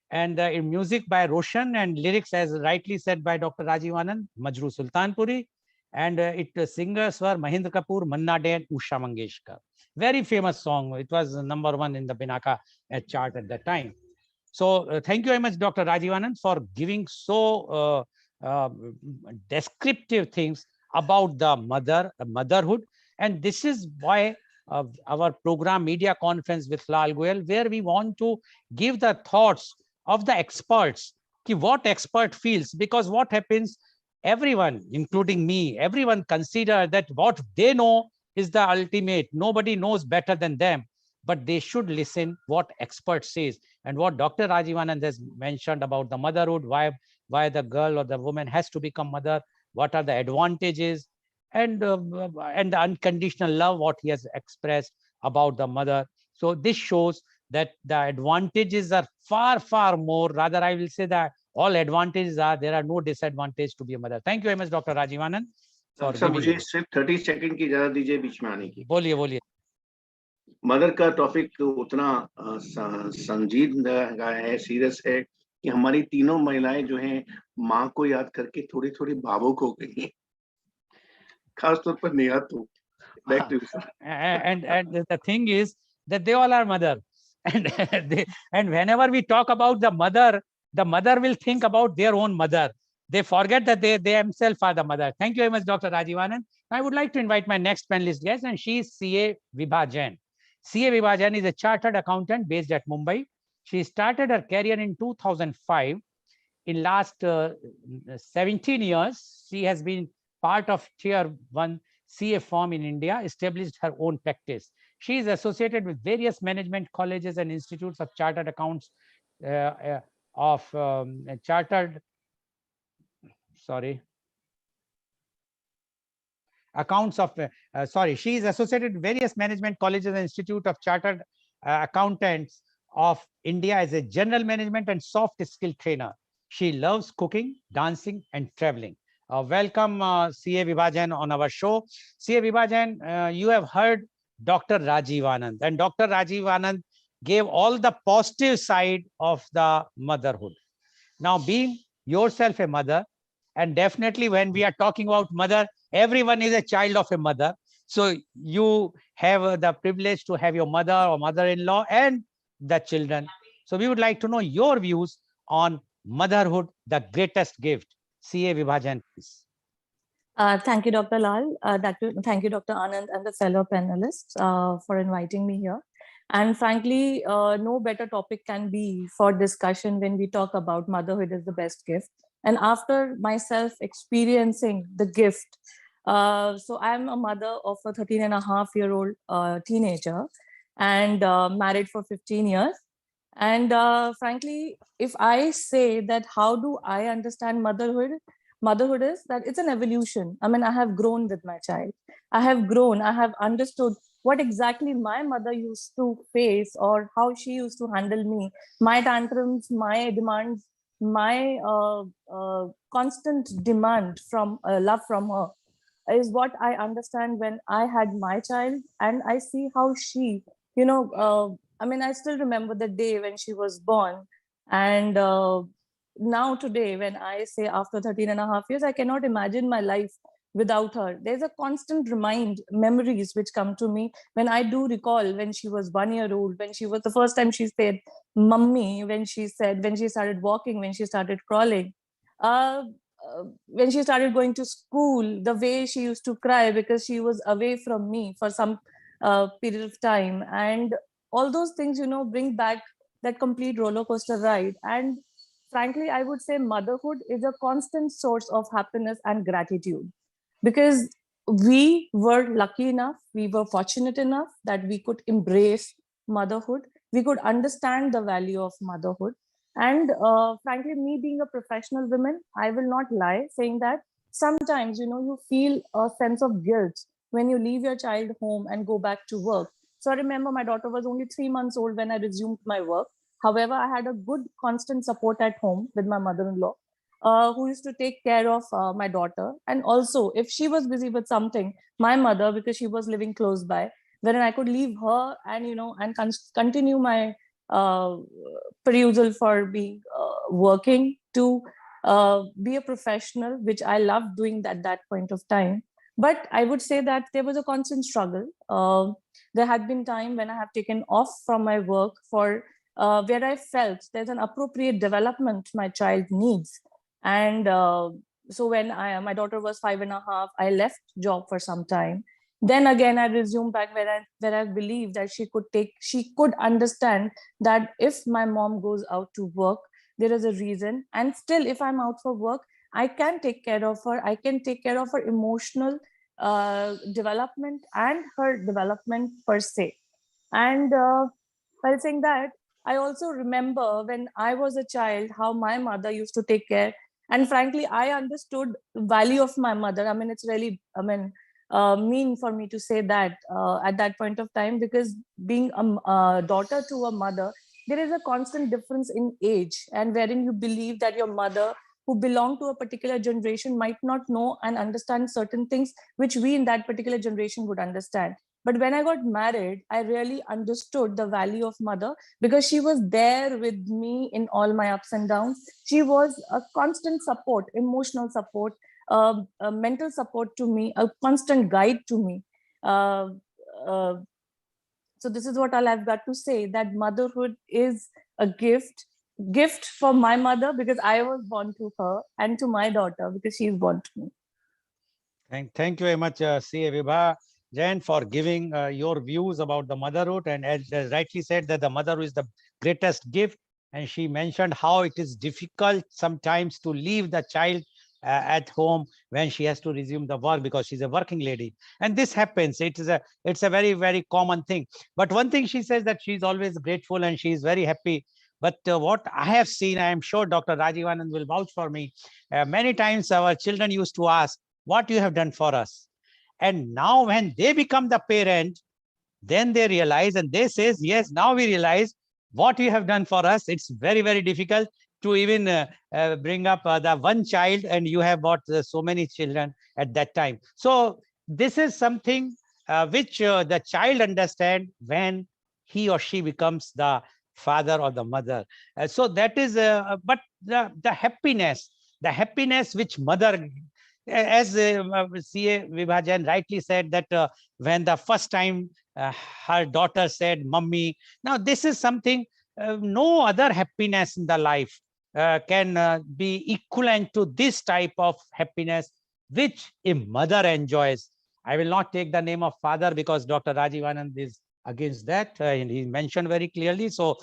And in music by Roshan and lyrics, as rightly said by Dr. Rajiv Anand, Majru Sultanpuri. And singers were Mahendra Kapoor, Manna Dey, and Usha Mangeshkar. Very famous song. It was #1 in the Binaka chart at that time. So thank you very much, Dr. Rajiv Anand, for giving so descriptive things about the motherhood. And this is why our program Media Conference with Lal Goel, where we want to give the thoughts of the experts, what expert feels, because what happens, everyone, including me, everyone consider that what they know is the ultimate. Nobody knows better than them, but they should listen what expert says. And what Dr. Rajiv Anand has mentioned about the motherhood, why why the girl or the woman has to become mother, what are the advantages, and the unconditional love what he has expressed about the mother. So this shows that the advantages are far, far more. Rather, I will say that all advantages are, there are no disadvantage to be a mother. Thank you very much, Dr. Rajiv Anand. Sir मुझे सिर्फ 30 second की इजाजत दीजिए बीच में आने की। बोलिए बोलिए। मदर का टॉपिक उतना संजीदा है, सीरियस है कि हमारी तीनों महिलाएं जो हैं माँ को याद करके थोड़ी थोड़ी भावुक हो गई हैं, खासतौर पर नेहा तो। Back to you, sir. And the thing is that they all are mother, and and whenever we talk about the mother will think about their own mother. They forget that they themselves are the mother. Thank you very much, Dr. Rajiv Anand. I would like to invite my next panelist guest, and she is 𝐂𝐂 𝐍𝐄𝐒𝐒 Jain. 𝐂𝐂 𝐍𝐄𝐒𝐒 Jain is a chartered accountant based at Mumbai. She started her career in 2005. In last 17 years, she has been part of Tier 1 CA firm in India, established her own practice. She is associated with various management colleges and institutes of chartered accounts she is associated with various management colleges and institute of chartered accountants of India as a general management and soft skill trainer. She loves cooking, dancing, and traveling. Welcome, 𝐂𝐂 𝐍𝐄𝐒𝐒 Jain on our show. 𝐂𝐂 𝐍𝐄𝐒𝐒 Jain, you have heard Dr. Rajiv Anand, and Dr. Rajiv Anand gave all the positive side of the motherhood. Now, being yourself a mother, and definitely when we are talking about mother, everyone is a child of a mother. So you have the privilege to have your mother or mother-in-law and the children. So we would like to know your views on motherhood, the greatest gift. 𝐂𝐂 𝐍𝐄𝐒𝐒 Jain, please. Thank you, Dr. Lal. Thank you, Dr. Anand, and the fellow panelists for inviting me here. And frankly, no better topic can be for discussion when we talk about motherhood is the best gift. And after myself experiencing the gift, so I'm a mother of a 13-and-a-half-year-old teenager, and married for 15 years. And frankly, if I say that how do I understand motherhood is that it's an evolution. I mean, I have grown with my child. I have understood what exactly my mother used to face or how she used to handle me, my tantrums, my demands, my constant demand from love from her is what I understand when I had my child. And I see how she, I mean, I still remember the day when she was born. And now today, when I say after 13-and-a-half-years, I cannot imagine my life without her. There's a constant memories which come to me when I do recall when she was 1 year old, when she was the first time she said, "Mummy," when she started walking, when she started crawling, when she started going to school, the way she used to cry because she was away from me for some period of time. And all those things, bring back that complete roller coaster ride. And frankly, I would say motherhood is a constant source of happiness and gratitude, because we were lucky enough, we were fortunate enough that we could embrace motherhood. We could understand the value of motherhood. And frankly, me being a professional woman, I will not lie saying that sometimes, you feel a sense of guilt when you leave your child home and go back to work. So I remember my daughter was only 3 months old when I resumed my work. However, I had a good constant support at home with my mother-in-law, who used to take care of my daughter. And also, if she was busy with something, my mother, because she was living close by, wherein I could leave her and, and continue my perusal for being working to be a professional, which I loved doing at that point of time. But I would say that there was a constant struggle. There had been time when I have taken off from my work for where I felt there's an appropriate development my child needs. And so when my daughter was 5.5, I left job for some time. Then again, I resumed back where I believed that she could understand that if my mom goes out to work, there is a reason. And still, if I'm out for work, I can take care of her. I can take care of her emotional development and her development per se. And while saying that, I also remember when I was a child, how my mother used to take care And frankly, I understood the value of my mother. I mean, it's really, mean for me to say that at that point of time, because being a daughter to a mother, there is a constant difference in age, and wherein you believe that your mother, who belong to a particular generation, might not know and understand certain things which we in that particular generation would understand. But when I got married, I really understood the value of mother, because she was there with me in all my ups and downs. She was a constant support, emotional support, a mental support to me, a constant guide to me. Uh, uh, so this is what all I've got to say, that motherhood is a gift for my mother, because I was born to her, and to my daughter because she's born to me. Thank you very much, 𝐂𝐂 Vibha Jain, for giving your views about the motherhood. And as rightly said, that the mother is the greatest gift. And she mentioned how it is difficult sometimes to leave the child at home when she has to resume the work, because she's a working lady. And this happens. It's a very, very common thing. But one thing she says, that she's always grateful and she's very happy. But what I have seen, I am sure Dr. Rajiv Anand will vouch for me. Many times our children used to ask, what you have done for us. And now when they become the parent, then they realize, and they says, yes, now we realize what you have done for us. It's very, very difficult to even bring up the one child, and you have got so many children at that time. So this is something which the child understand when he or she becomes the father or the mother. So that is, but the happiness which mother, as 𝐂𝐂 Vibha Jain rightly said, that when the first time her daughter said, "Mummy," now this is something, no other happiness in the life can be equivalent to this type of happiness which a mother enjoys. I will not take the name of father, because Dr. Rajiv Anand is against that, and he mentioned very clearly. So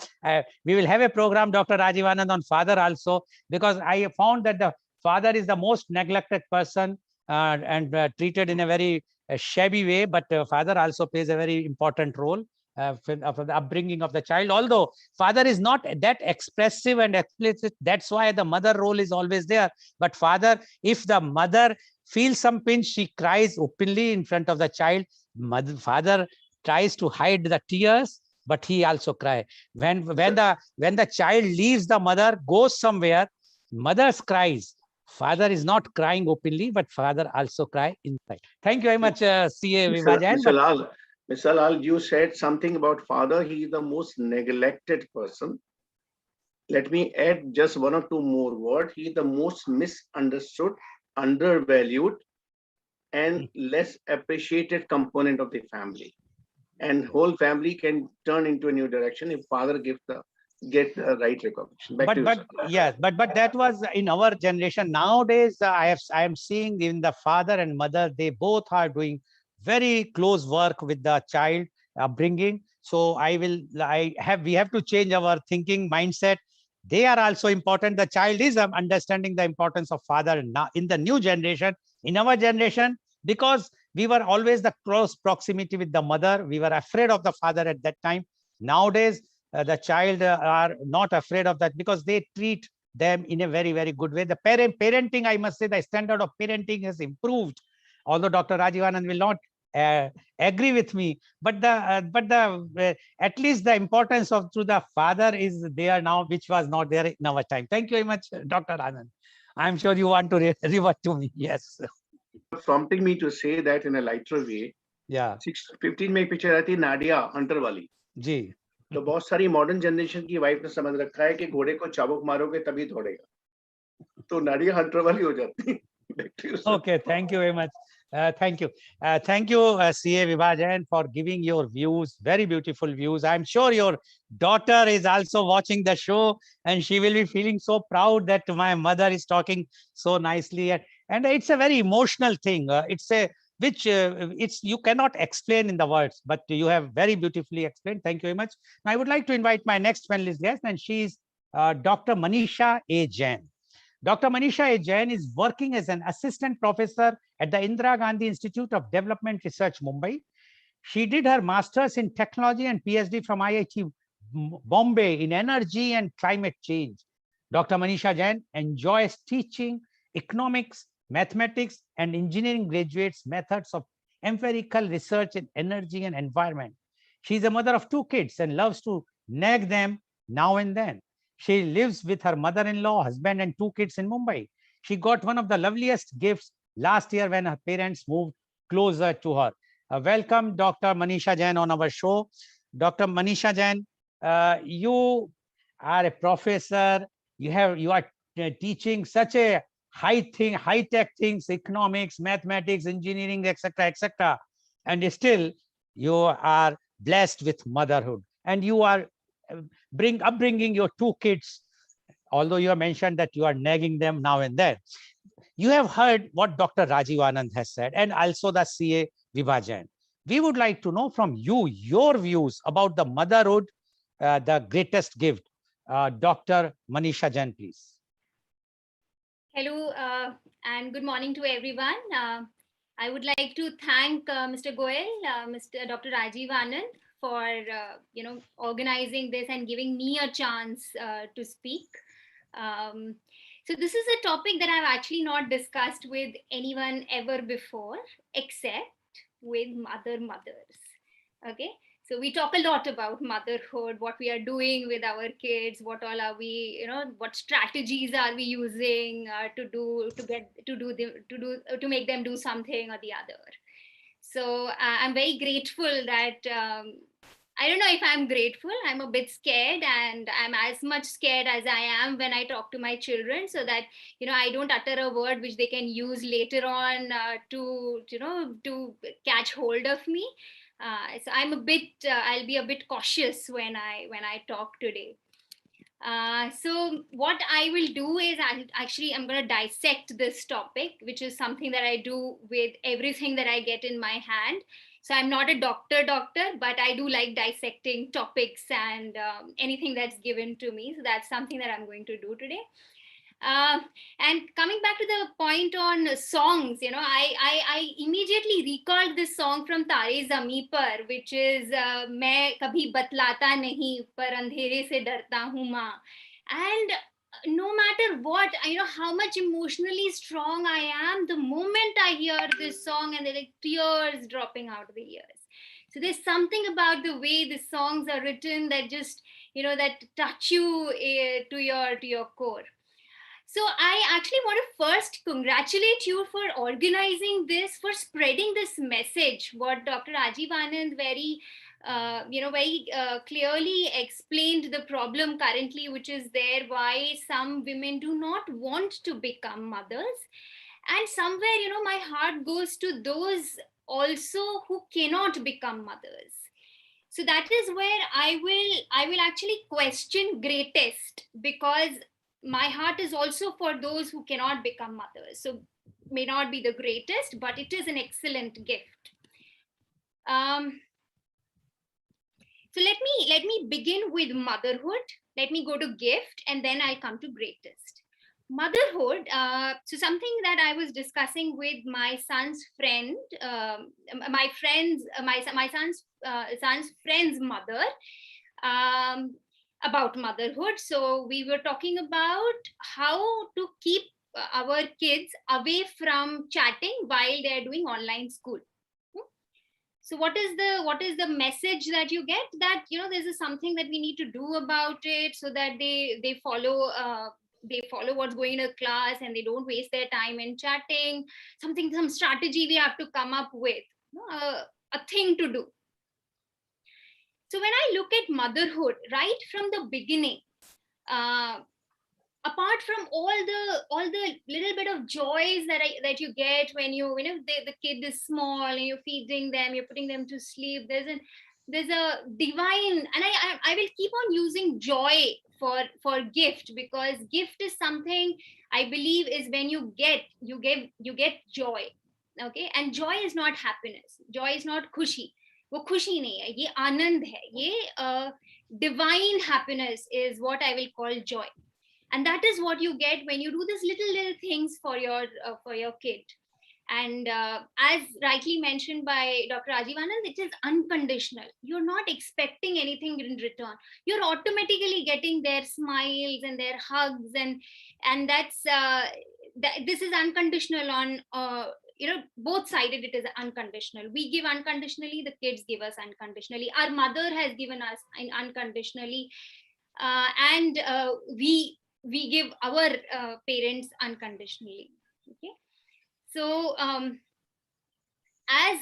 we will have a program, Dr. Rajiv Anand, on father also, because I found that the father is the most neglected person and treated in a very shabby way, but father also plays a very important role for the upbringing of the child. Although father is not that expressive and explicit, that's why the mother role is always there. But father, if the mother feels some pinch, she cries openly in front of the child. Father tries to hide the tears, but he also cries. When the child leaves the mother, goes somewhere, mother's cries. Father is not crying openly, but father also cry inside. Thank you very much, 𝐂𝐂 Vibha Jain. Mr. Lal, you said something about father. He is the most neglected person. Let me add just one or two more words. He is the most misunderstood, undervalued, and less appreciated component of the family. And whole family can turn into a new direction if father get the right recognition. But that was in our generation. Nowadays, I am seeing even the father and mother, they both are doing very close work with the child upbringing. So we have to change our thinking mindset. They are also important. The child is understanding the importance of father now in the new generation. In our generation, because we were always the close proximity with the mother, we were afraid of the father at that time. Nowadays, the child are not afraid of that, because they treat them in a very, very good way. The parenting, I must say, the standard of parenting has improved. Although Dr. Rajiv Anand will not agree with me, but at least the importance of to the father is there now, which was not there in our time. Thank you very much, Dr. Anand. I'm sure you want to revert to me. Yes. Prompting me to say that in a lighter way. Yeah. 15 में picture आती Nadia Hunter वाली जी, तो बहुत सारी modern generation की wife ने समझ रखा है कि घोड़े को चाबुक मारोगे तभी दौड़ेगा, तो नाडिया हंटर वाली हो जाती है. Okay, thank you very much. Thank you, 𝐂𝐂 Vibha Jain, for giving your views, very beautiful views. I'm sure your daughter is also watching the show, and she will be feeling so proud that my mother is talking so nicely, and it's a very emotional thing. It's you cannot explain in the words, but you have very beautifully explained. Thank you very much. Now I would like to invite my next panelist guest, and she's Dr. Manisha A. Jain. Dr. Manisha A. Jain is working as an assistant professor at the Indira Gandhi Institute of Development Research, Mumbai. She did her master's in technology and PhD from IIT Bombay in energy and climate change. Dr. Manisha Jain enjoys teaching economics, mathematics, and engineering graduates methods of empirical research in energy and environment. She is a mother of 2 kids and loves to nag them now and then. She lives with her mother-in-law, husband, and 2 kids in Mumbai. She got one of the loveliest gifts last year when her parents moved closer to her. Welcome, Dr. Manisha Jain, on our show. Dr. Manisha Jain, you are a professor. You are teaching such a high tech things, economics, mathematics, engineering, etc., etc. And still, you are blessed with motherhood, and you are upbringing your 2 kids. Although you have mentioned that you are nagging them now and then, you have heard what Dr. Rajiv Anand has said, and also the CA Vibha Jain. We would like to know from you your views about the motherhood, the greatest gift. Dr. Manisha Jain, please. Hello and good morning to everyone. I would like to thank Mr. Goel, Mr. Dr. Rajiv Anand for organizing this and giving me a chance to speak. So this is a topic that I've actually not discussed with anyone ever before, except with mothers. Okay. So we talk a lot about motherhood, what we are doing with our kids, what all are we, what strategies are we using to make them do something or the other. So I'm very grateful that I don't know if I'm grateful. I'm a bit scared, and I'm as much scared as I am when I talk to my children, so that I don't utter a word which they can use later on to catch hold of me. So I'm I'll be a bit cautious when I talk today. So what I will do is I'm going to dissect this topic, which is something that I do with everything that I get in my hand. So I'm not a doctor, but I do like dissecting topics and anything that's given to me. So that's something that I'm going to do today. And coming back to the point on songs, I immediately recalled this song from Tare Zameen Par, which is "Main kabhi batlata nahi, par andhere se darta hu maa." And no matter what, how much emotionally strong I am, the moment I hear this song, and they're like tears dropping out of the ears. So there's something about the way the songs are written that just that touch you to your core. So I actually want to first congratulate you for organizing this, for spreading this message. What Dr. Rajiv Anand very clearly explained the problem currently, which is there, why some women do not want to become mothers. And somewhere, my heart goes to those also who cannot become mothers. So that is where I will actually question greatest, because my heart is also for those who cannot become mothers. So may not be the greatest, but it is an excellent gift. So let me begin with motherhood. Let me go to gift, and then I'll come to greatest. Motherhood. So something that I was discussing with my son's friend, my son's friend's mother, about motherhood. So we were talking about how to keep our kids away from chatting while they're doing online school. So what is the message that you get? That this is something that we need to do about it, so that they follow what's going in the class, and they don't waste their time in chatting. Some strategy we have to come up with, a thing to do. So when I look at motherhood right from the beginning, apart from all the little bit of joys that you get when the kid is small and you're feeding them, you're putting them to sleep, there's a divine, and I will keep on using joy for gift, because gift is something I believe is when you get joy. Okay, and joy is not happiness, joy is not khushi. वो खुशी नहीं है, ये आनंद है, ये divine happiness is what I will call joy. And that is what you get when you do these little things for your kid. And as rightly mentioned by Dr. Rajiv Anand, it is unconditional. You're not expecting anything in return. You're automatically getting their smiles and their hugs, and that's this is unconditional on both sided. It is unconditional. We give unconditionally, the kids give us unconditionally. Our mother has given us unconditionally, and we give our parents unconditionally. Okay. So as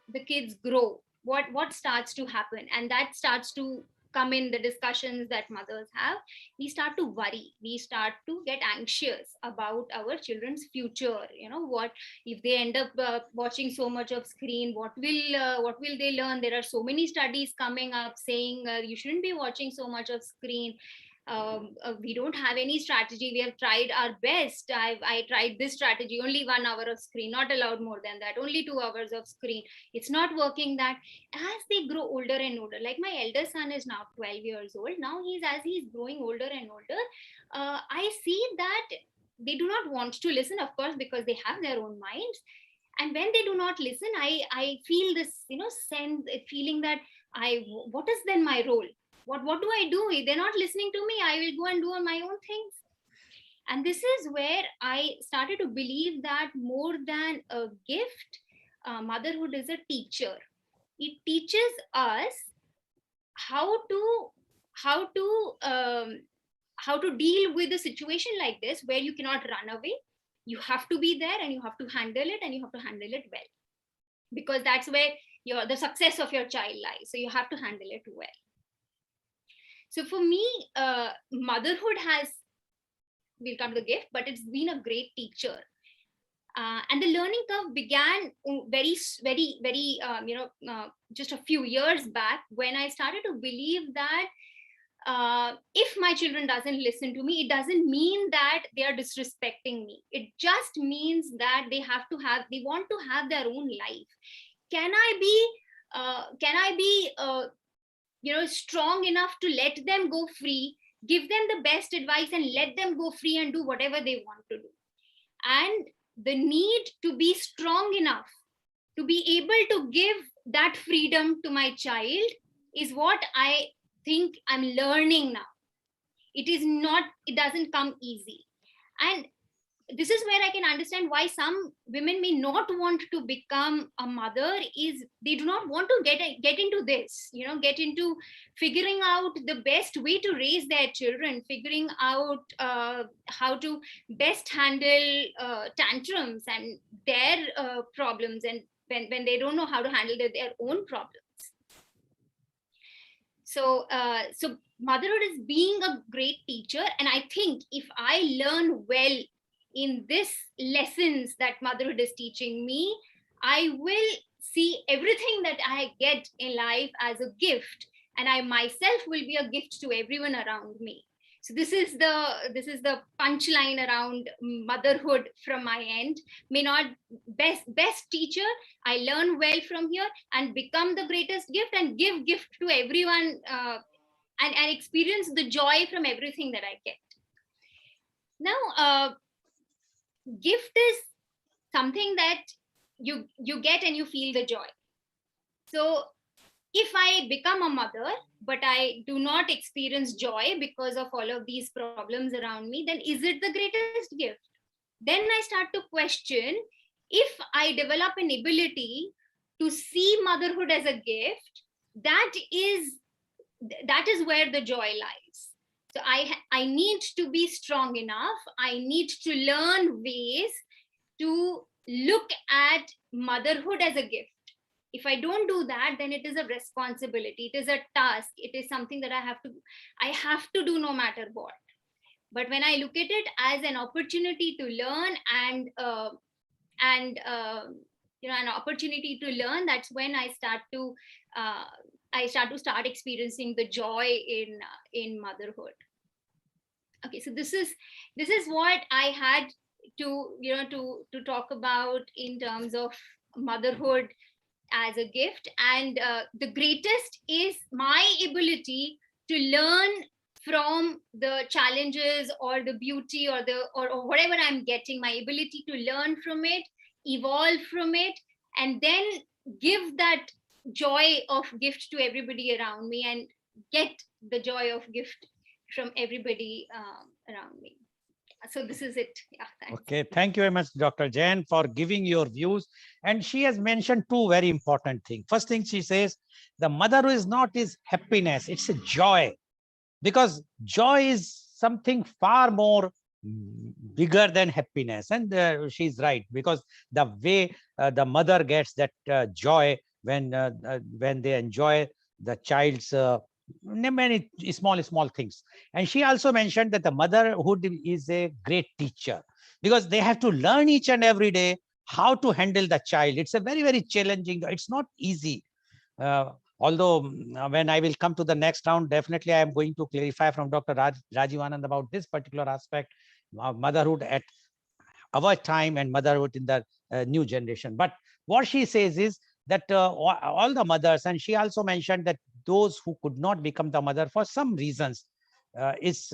the kids grow, what starts to happen, and that starts to come in the discussions that mothers have. We start to worry, we start to get anxious about our children's future. What if they end up watching so much of screen? What will they learn? There are so many studies coming up saying you shouldn't be watching so much of screen. We don't have any strategy. We have tried our best. I tried this strategy, only 1 hour of screen, not allowed more than that, only 2 hours of screen. It's not working. That as they grow older and older, like my elder son is now 12 years old. Now as he's growing older and older, I see that they do not want to listen, of course, because they have their own minds. And when they do not listen, I feel this, feeling that what is then my role? What do I do? If they're not listening to me, I will go and do my own things. And this is where I started to believe that more than a gift, motherhood is a teacher. It teaches us how to deal with a situation like this, where you cannot run away. You have to be there, and you have to handle it, and you have to handle it well, because that's where the success of your child lies. So you have to handle it well. So for me, motherhood we'll come to the gift, but it's been a great teacher. And the learning curve began very, very, very, just a few years back, when I started to believe that if my children doesn't listen to me, it doesn't mean that they are disrespecting me. It just means that they want to have their own life. Can I be strong enough to let them go free, give them the best advice, and let them go free and do whatever they want to do? And the need to be strong enough to be able to give that freedom to my child is what I think I'm learning now. It doesn't come easy. And this is where I can understand why some women may not want to become a mother, is they do not want to get into this, get into figuring out the best way to raise their children, figuring out how to best handle tantrums and their problems, and when they don't know how to handle their own problems. So motherhood is being a great teacher. And I think if I learn well in this lessons that motherhood is teaching me, I will see everything that I get in life as a gift, and I myself will be a gift to everyone around me. So this is the punchline around motherhood from my end. May not best teacher. I learn well from here and become the greatest gift, and give gift to everyone, and experience the joy from everything that I get. Now, gift is something that you get and you feel the joy. So if I become a mother, but I do not experience joy because of all of these problems around me, then is it the greatest gift? Then I start to question, if I develop an ability to see motherhood as a gift, that is where the joy lies. So I need to be strong enough. I need to learn ways to look at motherhood as a gift. If I don't do that, then it is a responsibility. It is a task. It is something that I have to do no matter what. But when I look at it as an opportunity to learn and an opportunity to learn, that's when I start to experiencing the joy in motherhood. Okay, so this is what I had to talk about in terms of motherhood as a gift. And the greatest is my ability to learn from the challenges or the beauty or or whatever I'm getting, my ability to learn from it, evolve from it, and then give that joy of gift to everybody around me and get the joy of gift from everybody around me. So this is it. Yeah, thanks. Okay, thank you very much, Dr. Jain, for giving your views. And she has mentioned two very important things. First thing she says, the mother is not is happiness, it's a joy. Because joy is something far more bigger than happiness. And she's right, because the way the mother gets that joy when they enjoy the child's many small things. And she also mentioned that the motherhood is a great teacher, because they have to learn each and every day how to handle the child. It's a very challenging, it's not easy. Although when I will come to the next round, definitely I am going to clarify from Dr. Rajiv Anand about this particular aspect of motherhood at our time and motherhood in the new generation. But what she says is that all the mothers, and she also mentioned that those who could not become the mother for some reasons, she says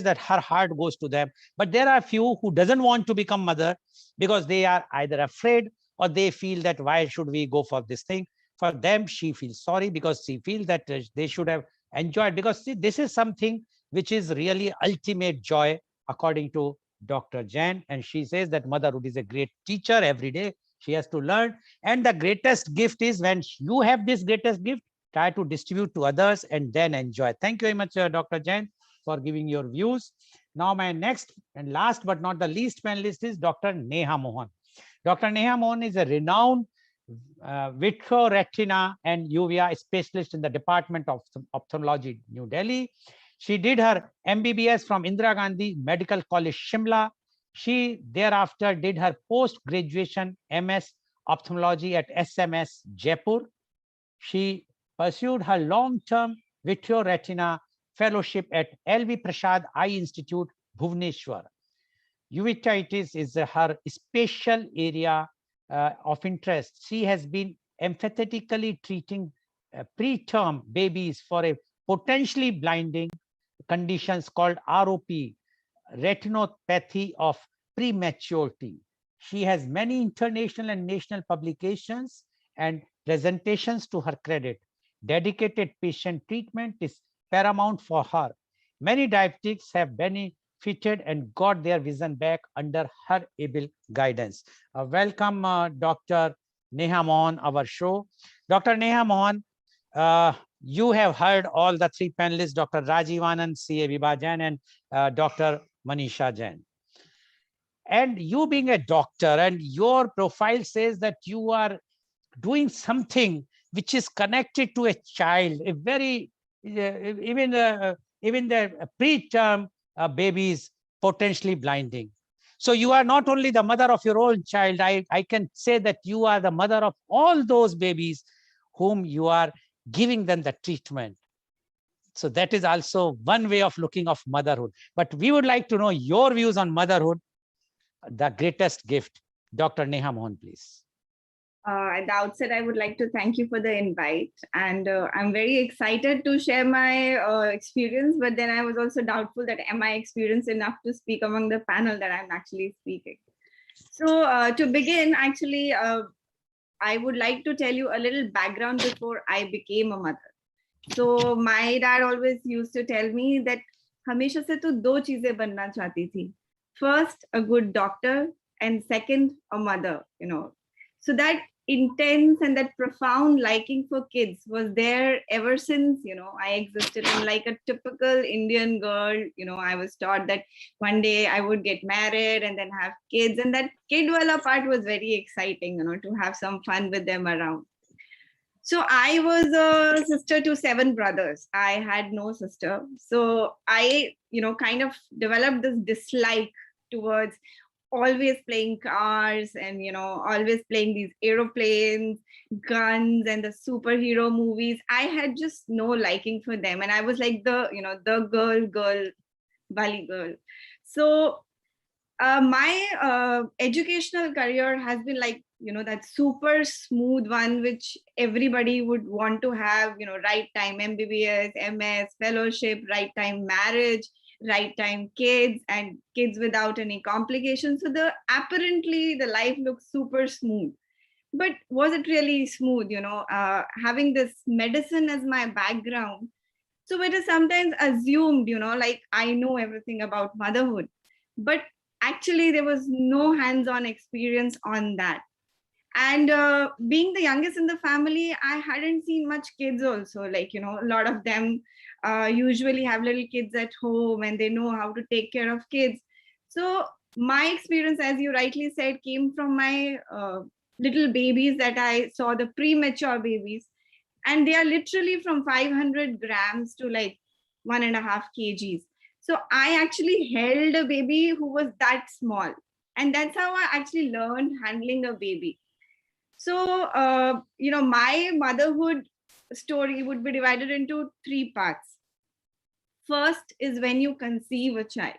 that her heart goes to them. But there are few who doesn't want to become mother because they are either afraid or they feel that why should we go for this thing. For them, she feels sorry because she feels that they should have enjoyed, because see, this is something which is really ultimate joy according to Dr. Jain. And she says that motherhood is a great teacher. Every day she has to learn, and the greatest gift is when you have this greatest gift, try to distribute to others and then enjoy. Thank you very much, Dr. Jain, for giving your views. Now my next and last but not the least panelist is Dr. Neha Mohan. Dr. Neha Mohan is a renowned vitreoretina and uvea specialist in the Department of Ophthalmology, New Delhi. She did her MBBS from Indira Gandhi Medical College, Shimla. She thereafter did her post-graduation MS Ophthalmology at SMS, Jaipur. She pursued her long-term vitreoretina fellowship at LV Prasad Eye Institute, Bhubaneswar. Uveitis is her special area of interest. She has been empathetically treating preterm babies for a potentially blinding conditions called ROP, retinopathy of prematurity. She has many international and national publications and presentations to her credit. Dedicated patient treatment is paramount for her. Many diabetics have benefited and got their vision back under her able guidance. Welcome, Dr. Neha Mohan, our show. Dr. Neha Mohan, you have heard all the three panelists, Dr. Rajiv Anand, C.A. Vibha Jain, and Dr. Manisha Jain. And you being a doctor, and your profile says that you are doing something which is connected to a child, a very, even the preterm babies potentially blinding. So you are not only the mother of your own child, I can say that you are the mother of all those babies whom you are giving them the treatment. So that is also one way of looking of motherhood. But we would like to know your views on motherhood, the greatest gift. Dr. Neha Mohan, please. At the outset, I would like to thank you for the invite. And I'm very excited to share my experience, but then I was also doubtful that am I experienced enough to speak among the panel that I'm actually speaking. So to begin, actually, I would like to tell you a little background before I became a mother. So my dad always used to tell me that हमेशा से तू दो चीजें बनना चाहती थी. First, a good doctor, and second, a mother, you know. So that intense and that profound liking for kids was there ever since, you know, I existed. And like a typical Indian girl, you know, I was taught that one day I would get married and then have kids. And that kid wala part was very exciting, you know, to have some fun with them around. So I was a sister to 7 brothers. I had no sister. So I, you know, kind of developed this dislike towards always playing cars and, you know, always playing these aeroplanes, guns, and the superhero movies. I had just no liking for them. And I was like the, you know, the girl, Bali girl. So my educational career has been like that super smooth one, which everybody would want to have, right time MBBS, MS, fellowship, right time marriage, right time kids, and kids without any complications. So apparently the life looks super smooth. But was it really smooth? Having this medicine as my background, so it is sometimes assumed, like I know everything about motherhood, but actually there was no hands-on experience on that. And being the youngest in the family, I hadn't seen much kids also. Like, a lot of them usually have little kids at home and they know how to take care of kids. So my experience, as you rightly said, came from my little babies that I saw, the premature babies. And they are literally from 500 grams to like 1.5 kgs. So I actually held a baby who was that small. And that's how I actually learned handling a baby. So, my motherhood story would be divided into 3 parts. First is when you conceive a child.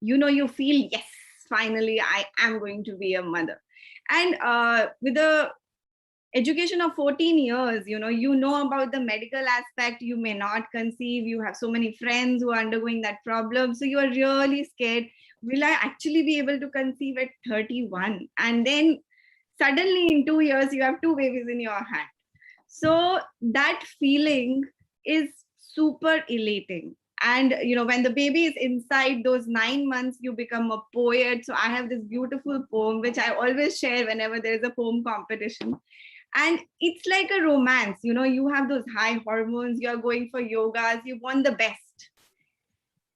You feel, yes, finally, I am going to be a mother. And with the education of 14 years, you know about the medical aspect. You may not conceive. You have so many friends who are undergoing that problem. So you are really scared. Will I actually be able to conceive at 31? And then suddenly in 2 years, you have 2 babies in your hand. So that feeling is super elating. And, when the baby is inside those 9 months, you become a poet. So I have this beautiful poem, which I always share whenever there is a poem competition. And it's like a romance, you have those high hormones, you're going for yogas, you want the best.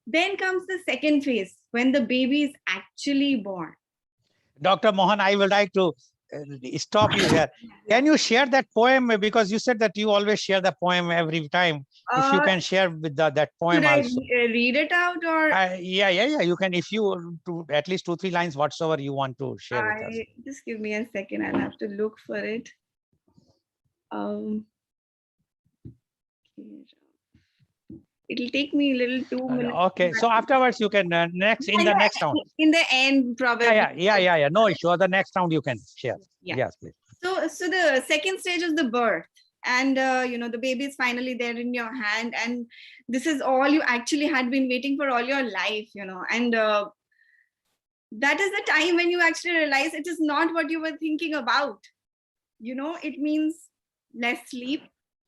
Then comes the second phase, when the baby is actually born. Dr. Mohan, I would like to stop you here. Can you share that poem? Because you said that you always share the poem every time. If you can share with that poem also. Should I read it out or? Yeah. You can, if you to at least 2-3 lines, whatsoever you want to share with us. Just give me a second. I'll have to look for it. It'll take me a little 2 minutes. Okay, so afterwards you can next round. In the end, probably. Yeah. No issue. The next round you can share. Yeah. Yes, please. So the second stage is the birth, and the baby is finally there in your hand, and this is all you actually had been waiting for all your life, and that is the time when you actually realize it is not what you were thinking about. It means less sleep.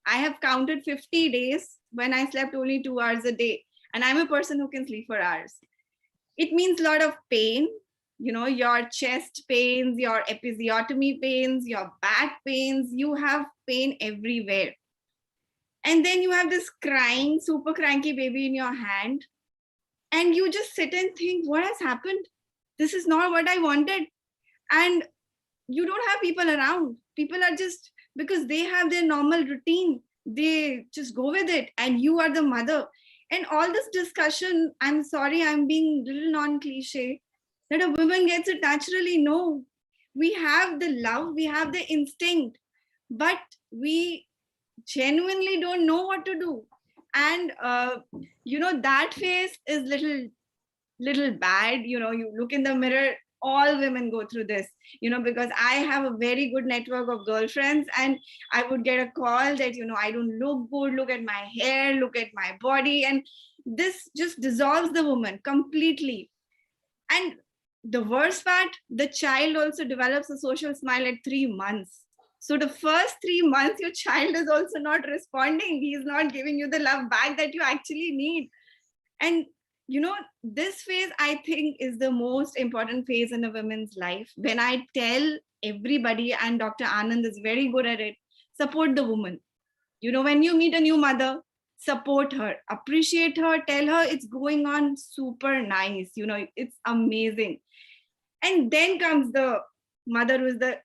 I have counted 50 days when I slept only 2 hours a day, and I'm a person who can sleep for hours. It means a lot of pain, your chest pains, your episiotomy pains, your back pains, you have pain everywhere. And then you have this crying, super cranky baby in your hand, and you just sit and think, what has happened? This is not what I wanted. And you don't have people around. People are just, because they have their normal routine, they just go with it, and you are the mother. And all this discussion, I'm sorry, I'm being a little non-cliche, that a woman gets it naturally. No, we have the love, we have the instinct, but we genuinely don't know what to do. And that phase is little bad. You look in the mirror, all women go through this, because I have a very good network of girlfriends, and I would get a call that, I don't look good, look at my hair, look at my body. And this just dissolves the woman completely. And the worst part, the child also develops a social smile at 3 months. So the first 3 months, your child is also not responding. He is not giving you the love back that you actually need. And this phase, I think, is the most important phase in a woman's life. When I tell everybody, and Dr. Anand is very good at it, support the woman. When you meet a new mother, support her, appreciate her, tell her it's going on super nice. It's amazing. And then comes the mother, who is the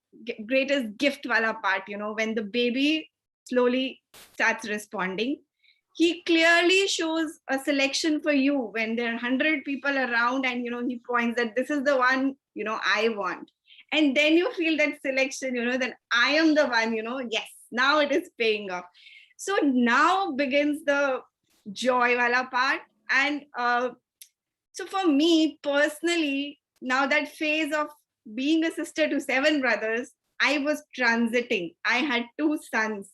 greatest gift wala part, when the baby slowly starts responding. He clearly shows a selection for you when there are 100 people around, and he points that this is the one I want. And then you feel that selection, that I am the one, yes, now it is paying off. So now begins the joy wala part. And so for me personally, now that phase of being a sister to 7 brothers, I was transiting. I had 2 sons.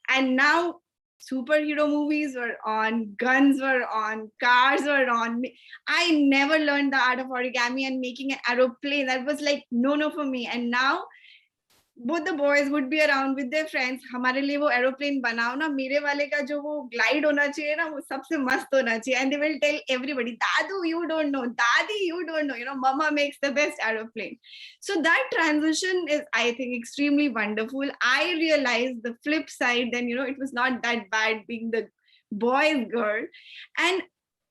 And now superhero movies were on, guns were on, cars were on. I never learned the art of origami and making an aeroplane. That was like no for me. And now both the boys would be around with their friends. हमारे लिए वो aeroplane बनाओ ना, मेरे वाले का जो वो glide होना चाहिए ना, वो सबसे मस्त होना चाहिए. And they will tell everybody, Dadu, you don't know, Dadi, you don't know, you know, Mama makes the best aeroplane. So that transition is, I think, extremely wonderful. I realized the flip side, then, you know, it was not that bad being the boy's girl. And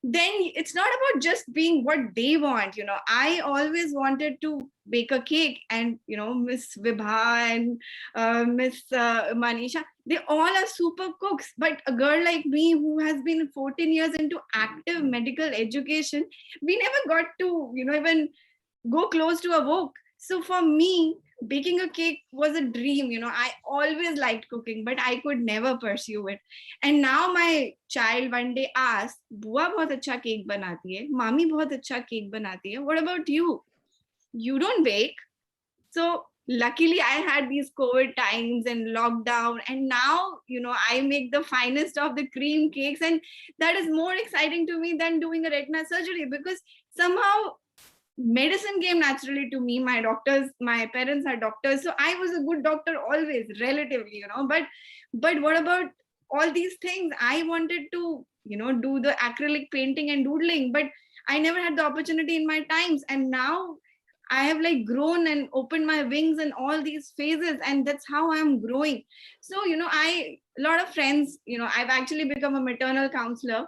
then it's not about just being what they want, you know. I always wanted to bake a cake, and you know, Miss Vibha and Miss Manisha, they all are super cooks. But a girl like me who has been 14 years into active medical education, we never got to, you know, even go close to a wok. So for me, baking a cake was a dream. You know, I always liked cooking, but I could never pursue it. And now my child one day asked, "Bua bahut acha cake banati hai, Mami bahut acha cake banati hai. What about you? You don't bake." So luckily I had these COVID times and lockdown, and now, you know, I make the finest of the cream cakes, and that is more exciting to me than doing a retina surgery, because somehow medicine came naturally to me. My parents are doctors, so I was a good doctor always, relatively, you know. But what about all these things? I wanted to, you know, do the acrylic painting and doodling, but I never had the opportunity in my times. And now I have like grown and opened my wings in all these phases, and that's how I'm growing. So, you know, a lot of friends, you know, I've actually become a maternal counselor.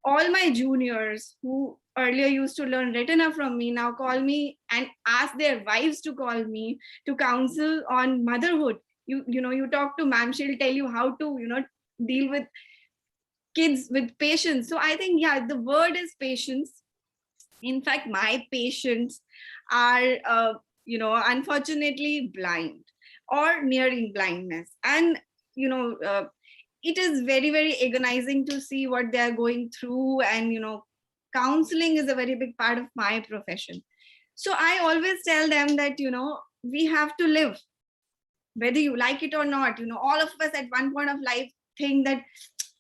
All my juniors who earlier used to learn retina from me now call me and ask their wives to call me to counsel on motherhood. You know, you talk to ma'am, she'll tell you how to, you know, deal with kids with patience. So I think, yeah, the word is patience. In fact, my patients are, you know, unfortunately blind or nearing blindness. And, you know, it is very, very agonizing to see what they are going through. And, you know, counseling is a very big part of my profession. So I always tell them that, you know, we have to live, whether you like it or not. You know, all of us at one point of life think that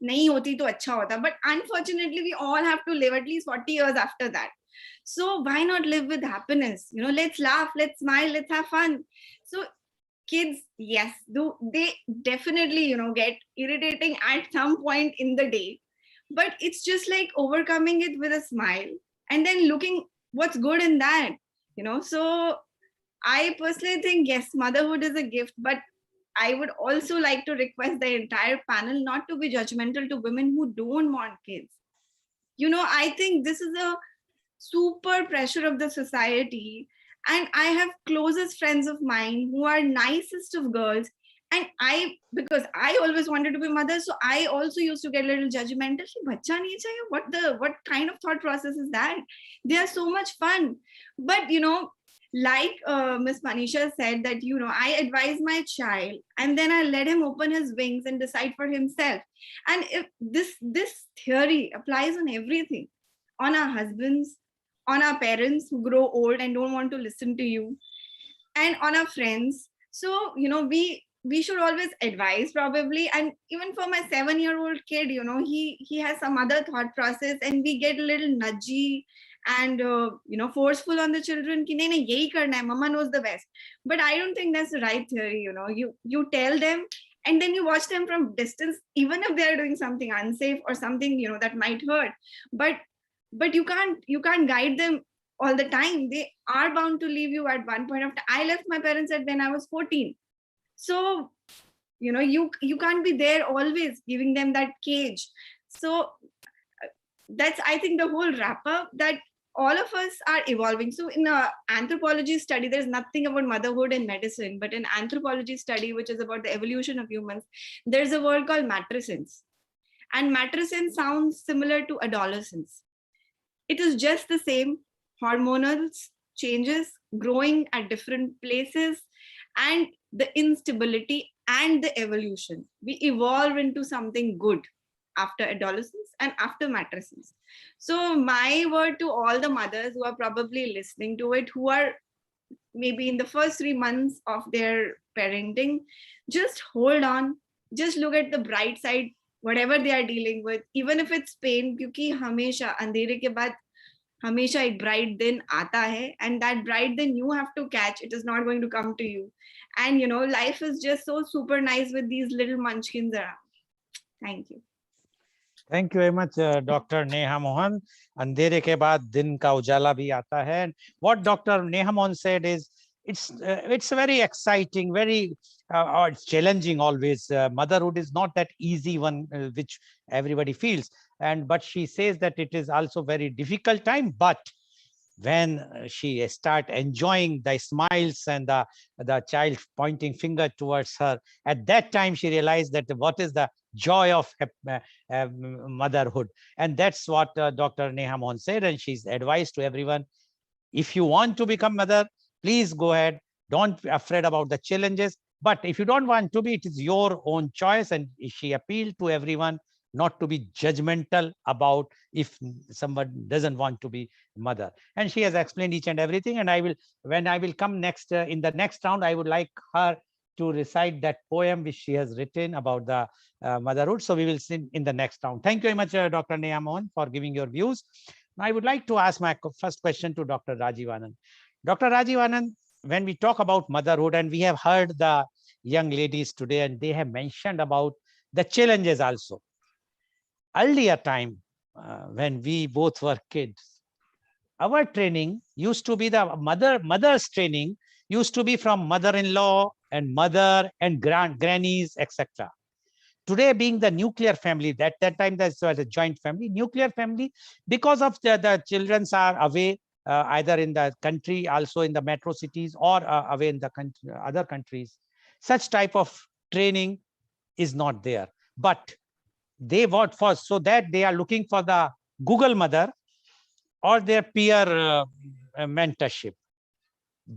nahi hoti to acha hota, but unfortunately we all have to live at least 40 years after that. So why not live with happiness? You know, let's laugh, let's smile, let's have fun. So kids, yes, they definitely, you know, get irritating at some point in the day, but it's just like overcoming it with a smile and then looking what's good in that, you know. So I personally think, yes, motherhood is a gift, but I would also like to request the entire panel not to be judgmental to women who don't want kids. You know, I think this is a super pressure of the society. And I have closest friends of mine who are nicest of girls. And because I always wanted to be mother, so I also used to get a little judgmental. Bacha nahi chahiye? What kind of thought process is that? They are so much fun. But, you know, like Miss Manisha said, that, you know, I advise my child and then I let him open his wings and decide for himself. And if this theory applies on everything, on our husbands, on our parents who grow old and don't want to listen to you, and on our friends. So, you know, we should always advise, probably. And even for my 7-year-old kid, you know, he has some other thought process, and we get a little nudgy and you know, forceful on the children ki nahi yahi karna hai, mama knows the best. But I don't think that's the right theory. You know, you tell them and then you watch them from distance, even if they're doing something unsafe or something, you know, that might hurt. But you can't guide them all the time. They are bound to leave you at one point of time. I left my parents when I was 14. So, you know, you can't be there always giving them that cage. So that's, I think, the whole wrap up, that all of us are evolving. So in an anthropology study, there's nothing about motherhood in medicine, but in anthropology study, which is about the evolution of humans, there's a word called matrescence. And matrescence sounds similar to adolescence. It is just the same, hormonal changes, growing at different places, and the instability and the evolution. We evolve into something good after adolescence and after matrescence. So my word to all the mothers who are probably listening to it, who are maybe in the first 3 months of their parenting, just hold on, just look at the bright side, whatever they are dealing with, even if it's pain, क्योंकि हमेशा अंधेरे के बाद हमेशा एक bright दिन आता है, and that bright दिन you have to catch. It is not going to come to you. And you know, life is just so super nice with these little munchkins around. Thank you. Thank you very much, Dr. Neha Mohan. अंधेरे के बाद दिन का उजाला भी आता है. What Dr. Neha Mohan said is, it's very exciting, very it's challenging always. Motherhood is not that easy one, which everybody feels. But she says that it is also very difficult time. But when she start enjoying the smiles and the child pointing finger towards her, at that time she realized that what is the joy of motherhood. And that's what Dr. Neha Mohan said, and she's advised to everyone, if you want to become mother, please go ahead. Don't be afraid about the challenges. But if you don't want to be, it is your own choice. And she appealed to everyone not to be judgmental about if someone doesn't want to be mother. And she has explained each and everything. And when I will come next in the next round, I would like her to recite that poem which she has written about the motherhood. So we will see in the next round. Thank you very much, Dr. Neha Mohan, for giving your views. Now I would like to ask my first question to Dr. Rajiv Anand. Dr. Rajiv Anand, when we talk about motherhood, and we have heard the young ladies today, and they have mentioned about the challenges also. Earlier time, when we both were kids, our training used to be the mother's training used to be from mother-in-law and mother and grannies, etc. Today, being the nuclear family, that time that's a joint family, nuclear family, because of the children are away, either in the country, also in the metro cities, or away in the country, other countries. Such type of training is not there. But they want for, so that they are looking for the Google mother or their peer mentorship.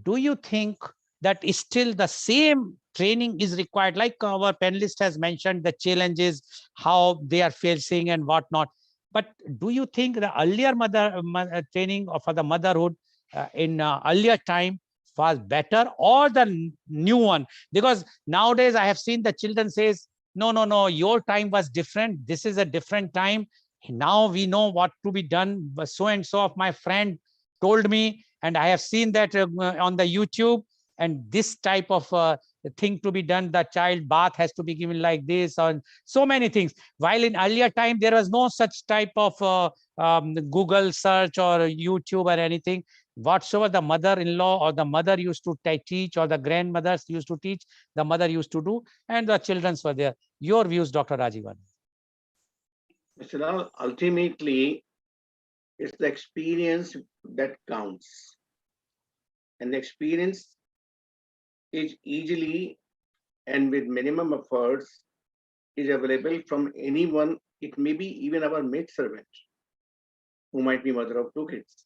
Do you think that still the same training is required? Like our panelist has mentioned, the challenges, how they are facing and whatnot. But do you think the earlier training for the motherhood in earlier time was better, or the new one? Because nowadays I have seen the children says, no, your time was different. This is a different time. Now we know what to be done. So and so of my friend told me, and I have seen that on the YouTube, and this type of thing to be done. The child bath has to be given like this, or so many things. While in earlier time, there was no such type of Google search or YouTube or anything. Whatsoever the mother-in-law or the mother used to teach, or the grandmothers used to teach, the mother used to do, and the children were there. Your views, Dr. Rajivan? Mr. Lal, ultimately, it's the experience that counts. And the experience is easily and with minimum efforts is available from anyone. It may be even our maidservant, who might be mother of 2 kids.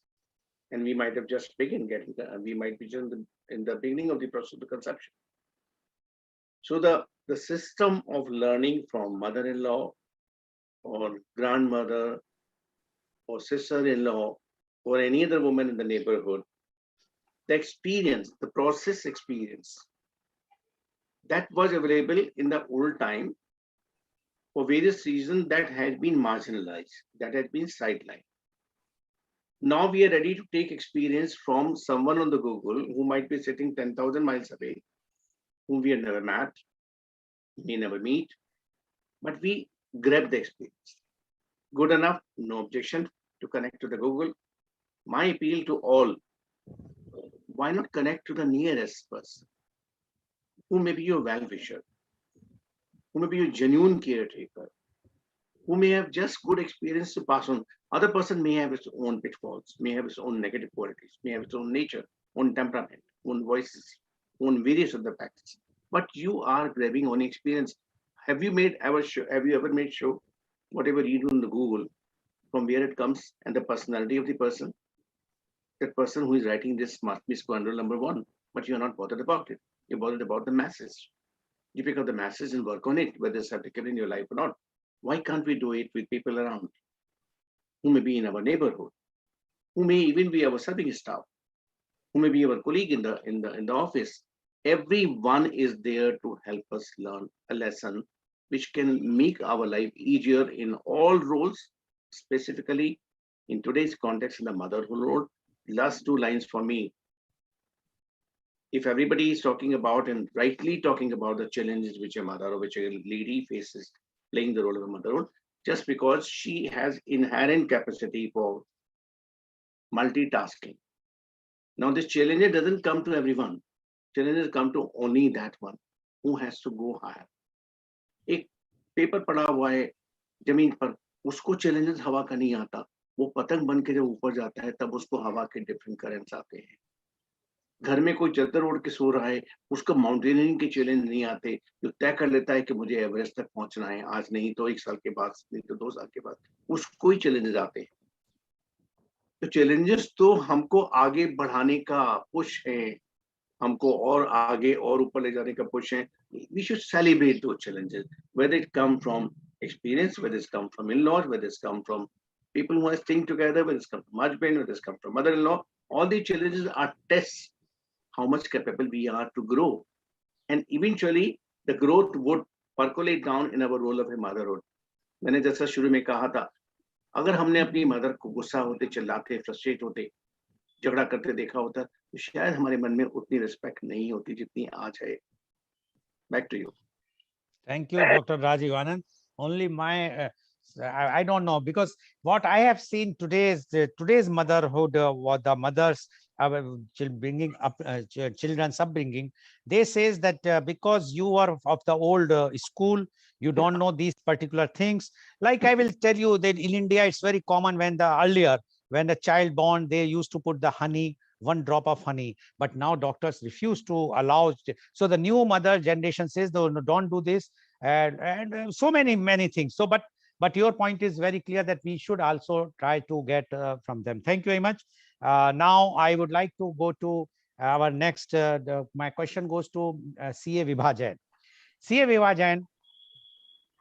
And we might have just begun getting that. We might be just in the beginning of the process of the conception. So the system of learning from mother-in-law or grandmother or sister-in-law or any other woman in the neighborhood, the experience, the process experience, that was available in the old time for various reasons that had been marginalized, that had been sidelined. Now we are ready to take experience from someone on the Google who might be sitting 10,000 miles away, whom we have never met, may never meet, but we grab the experience. Good enough, no objection to connect to the Google. My appeal to all, why not connect to the nearest person, who may be your well-wisher, who may be your genuine caretaker, who may have just good experience to pass on. Other person may have its own pitfalls, may have its own negative qualities, may have its own nature, own temperament, own voices, own various other factors. But you are grabbing on experience. Have you ever made sure whatever you do in the Google, from where it comes and the personality of the person? That person who is writing this must be squander number 1, but you're not bothered about it. You're bothered about the masses. You pick up the masses and work on it, whether it's applicable in your life or not. Why can't we do it with people around who may be in our neighborhood, who may even be our serving staff, who may be our colleague in the office, everyone is there to help us learn a lesson which can make our life easier in all roles, specifically in today's context in the motherhood role. Last two lines for me. If everybody is talking about and rightly talking about the challenges which a mother or which a lady faces playing the role of a motherhood, just because she has inherent capacity for multitasking. Now this challenge doesn't come to everyone. Challenges come to only that one who has to go higher. एक paper पड़ा हुआ है जमीन पर, उसको challenges हवा का नहीं आता, वो पतंग बन के जब ऊपर जाता है तब उसको हवा के डिफरेंट करंट्स आते हैं. घर में कोई चद्दर ओढ़ के सो रहा है, उसको माउंटेनियरिंग के चैलेंज नहीं आते, जो तय कर लेता है कि मुझे एवरेस्ट तक पहुंचना है, आज नहीं तो 1 साल के बाद, नहीं तो 2 साल के बाद, उसको ही चैलेंजेस आते हैं. तो चैलेंजेस तो हमको आगे बढ़ाने का पुश है, हमको और आगे और ऊपर ले जाने का पुश है. We should celebrate those challenges, whether it come from experience, whether it's come from in-laws, whether it's come from people who are staying together, whether it's come from husband, whether it's come from mother-in-law. All these challenges are tests how much capable we are to grow, and eventually the growth would percolate down in our role of a motherhood. मैंने जैसा शुरू में कहा था, अगर हमने अपनी mother को गुस्सा होते, चिल्लाते, फ्रस्ट्रेट होते, झगड़ा करते देखा होता, तो शायद हमारे मन में उतनी रिस्पेक्ट नहीं होती जितनी आज है. Back to you. Thank you, Dr. Rajiv Anand. Only my, I don't know, because what I have seen today's motherhood, what the mothers are bringing up children's upbringing, they says that because you are of the old school, you don't know these particular things. Like I will tell you that in India, it's very common when when the child born, they used to put the honey, 1 drop of honey, but now doctors refuse to allow. So the new mother generation says, no, don't do this, and so many things. So, but your point is very clear that we should also try to get from them. Thank you very much. Now I would like to go to our next. My question goes to 𝐂𝐂 𝐑𝐔 𝐍𝐄𝐖𝐒. 𝐂𝐂 𝐑𝐔 𝐍𝐄𝐼𝐒,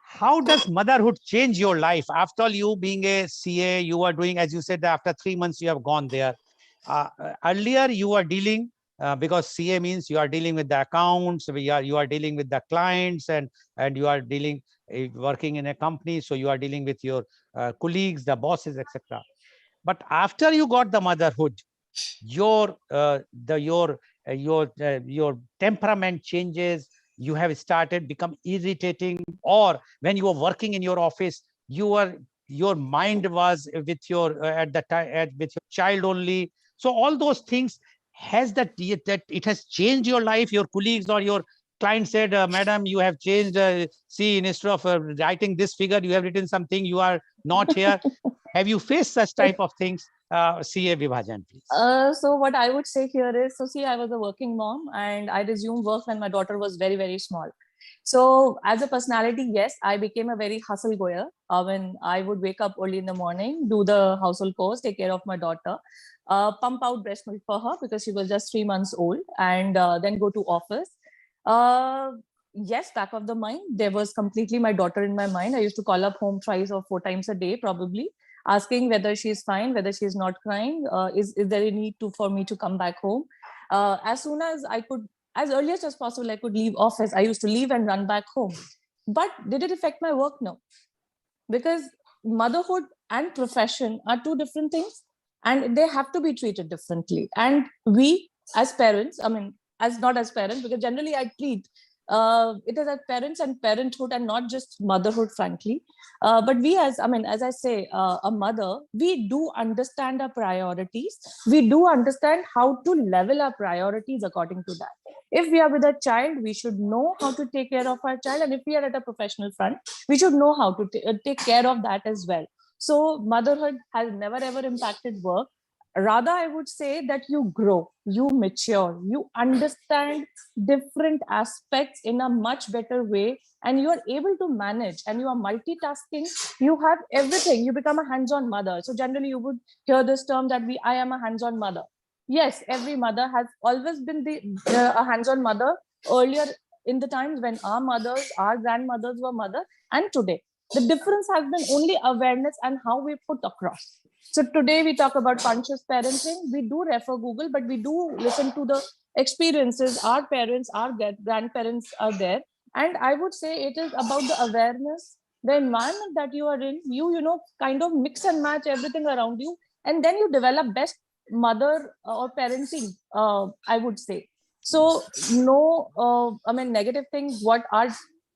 how does motherhood change your life? After all, you being a CA, you are doing, as you said, after 3 months you have gone there. Earlier you are dealing, because CA means you are dealing with the accounts, you are dealing with the clients, and you are dealing, working in a company, so you are dealing with your colleagues, the bosses, etc. But after you got the motherhood, your temperament changes. You have started become irritating, or when you were working in your office, your mind was with your at the time with your child only. So all those things, has that it has changed your life? Your colleagues or your client said, madam, you have changed, see, instead of writing this figure, you have written something, you are not here. Have you faced such type of things? 𝐂𝐂 𝐑𝐔, please. So what I would say here is, so see, I was a working mom and I resumed work when my daughter was very, very small. So as a personality, yes, I became a very hustle goer. When I would wake up early in the morning, do the household chores, take care of my daughter, pump out breast milk for her because she was just 3 months old, and then go to office. Yes, back of the mind, there was completely my daughter in my mind. I used to call up home 3 or 4 times a day, probably, asking whether she's fine, whether she's not crying, is there a need for me to come back home? As soon as I could, as earliest as possible, I could leave office. I used to leave and run back home. But did it affect my work? No. Because motherhood and profession are 2 different things, and they have to be treated differently. And we as parents, I mean, not as parents, because generally I treat it is as parents and parenthood and not just motherhood, frankly. But we as I say, a mother, we do understand our priorities. We do understand how to level our priorities according to that. If we are with a child, we should know how to take care of our child. And if we are at a professional front, we should know how to take care of that as well. So motherhood has never ever impacted work. Rather, I would say that you grow, you mature, you understand different aspects in a much better way, and you are able to manage, and you are multitasking. You have everything. You become a hands-on mother. So generally you would hear this term that I am a hands-on mother. Yes, every mother has always been a hands-on mother earlier in the times when our mothers, our grandmothers were mother, and today. The difference has been only awareness and how we put across. So today we talk about conscious parenting. We do refer Google, but we do listen to the experiences our parents, our grandparents are there. And I would say it is about the awareness, the environment that you are in. You know, kind of mix and match everything around you, and then you develop best mother or parenting, I would say. So no, I mean, negative things, what our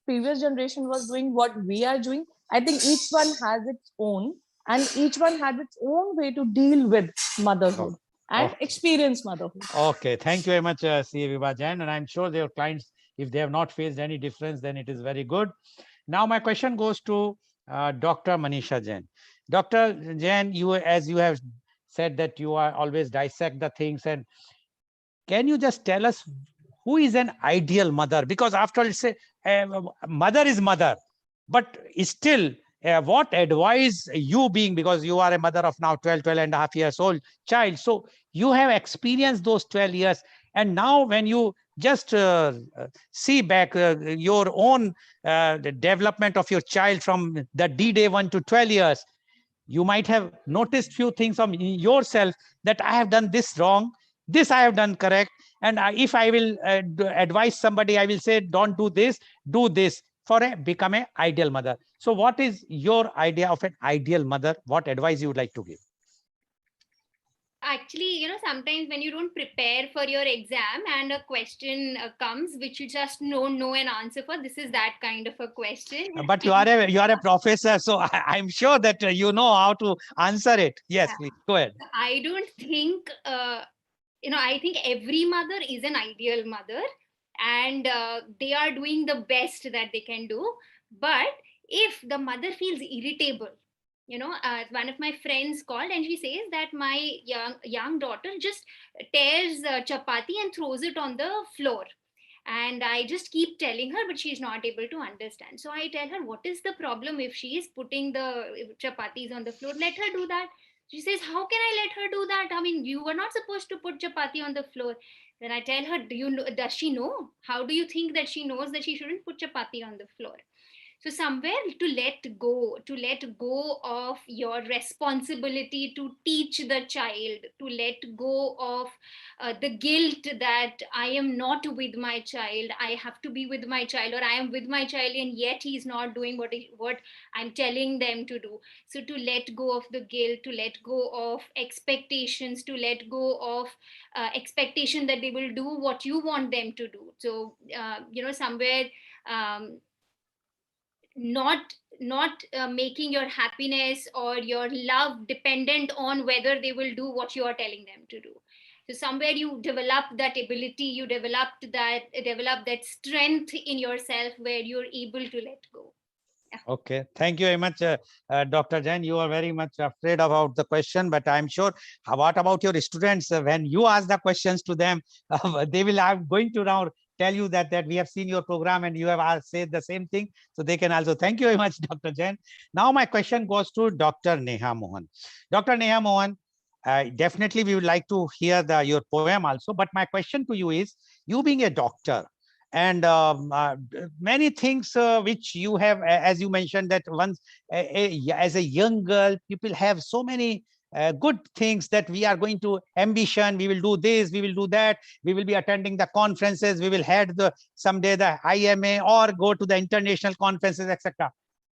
previous generation was doing, what we are doing. I think each one has its own, and each one had its own way to deal with motherhood and experience motherhood. Okay, thank you very much, 𝐂𝐿 Jain. And I'm sure their clients, if they have not faced any difference, then it is very good. Now my question goes to Dr. Manisha Jain. Dr. Jain, you, as you have said that you are always dissect the things, and can you just tell us who is an ideal mother? Because after all, say mother is mother, but still what advice you being, because you are a mother of now 12 and a half years old child, so you have experienced those 12 years, and now when you just see back your own the development of your child from the day 1 to 12 years, you might have noticed few things of yourself that I have done this wrong, this I have done correct, and if I will advise somebody, I will say don't do this, do this, for become an ideal mother. So what is your idea of an ideal mother? What advice you would like to give? Actually, sometimes when you don't prepare for your exam and a question comes which you just don't know an answer for, this is that kind of a question. But you are a professor, so I'm sure that you know how to answer it. Yes, please go ahead. I don't think I think every mother is an ideal mother, and they are doing the best that they can do. But if the mother feels irritable, one of my friends called and she says that my young daughter just tears chapati and throws it on the floor, and I just keep telling her, but she's not able to understand. So I tell her, what is the problem? If she is putting the chapatis on the floor, let her do that. She says, how can I let her do that? I mean, you were not supposed to put chapati on the floor. Then I tell her, does she know? How do you think that she knows that she shouldn't put chapati on the floor? So somewhere to let go of your responsibility to teach the child, to let go of the guilt that I am not with my child, I have to be with my child, or I am with my child and yet he's not doing what I'm telling them to do. So to let go of the guilt, to let go of expectations, to let go of expectation that they will do what you want them to do. So somewhere not making your happiness or your love dependent on whether they will do what you are telling them to do. So somewhere you develop that ability, you develop that strength in yourself where you're able to let go. Yeah. Okay, thank you very much, Dr. Jain. You are very much afraid about the question, but I'm sure. What about your students? When you ask the questions to them, they will. I'm going to now tell you that we have seen your program and you have said the same thing, so they can also. Thank you very much, Dr. Jain. Now my question goes to Dr. Neha Mohan. Dr. Neha Mohan, definitely we would like to hear your poem also. But my question to you is, you being a doctor, and many things which you have, as you mentioned, that once as a young girl, people have so many good things that we are going to ambition. We will do this, we will do that, we will be attending the conferences, we will head someday the IMA or go to the international conferences, etc.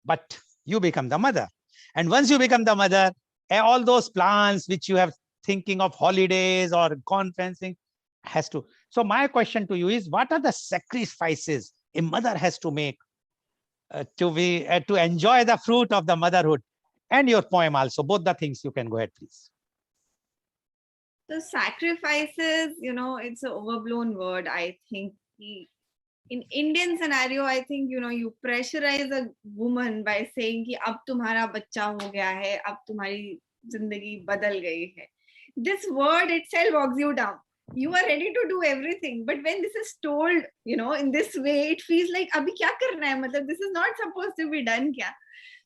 But you become the mother, and once you become the mother, all those plans which you have thinking of holidays or conferencing has to. So my question to you is, what are the sacrifices a mother has to make to enjoy the fruit of the motherhood? And your poem also, both the things. You can go ahead, please. The sacrifices, it's an overblown word. I think in Indian scenario, I think, you pressurize a woman by saying कि अब तुम्हारा बच्चा हो गया है, अब तुम्हारी जिंदगी बदल गई है. This word itself bogs you down. You are ready to do everything, but when this is told, in this way, it feels like abhi kya karna hai? Matlab, this is not supposed to be done kya?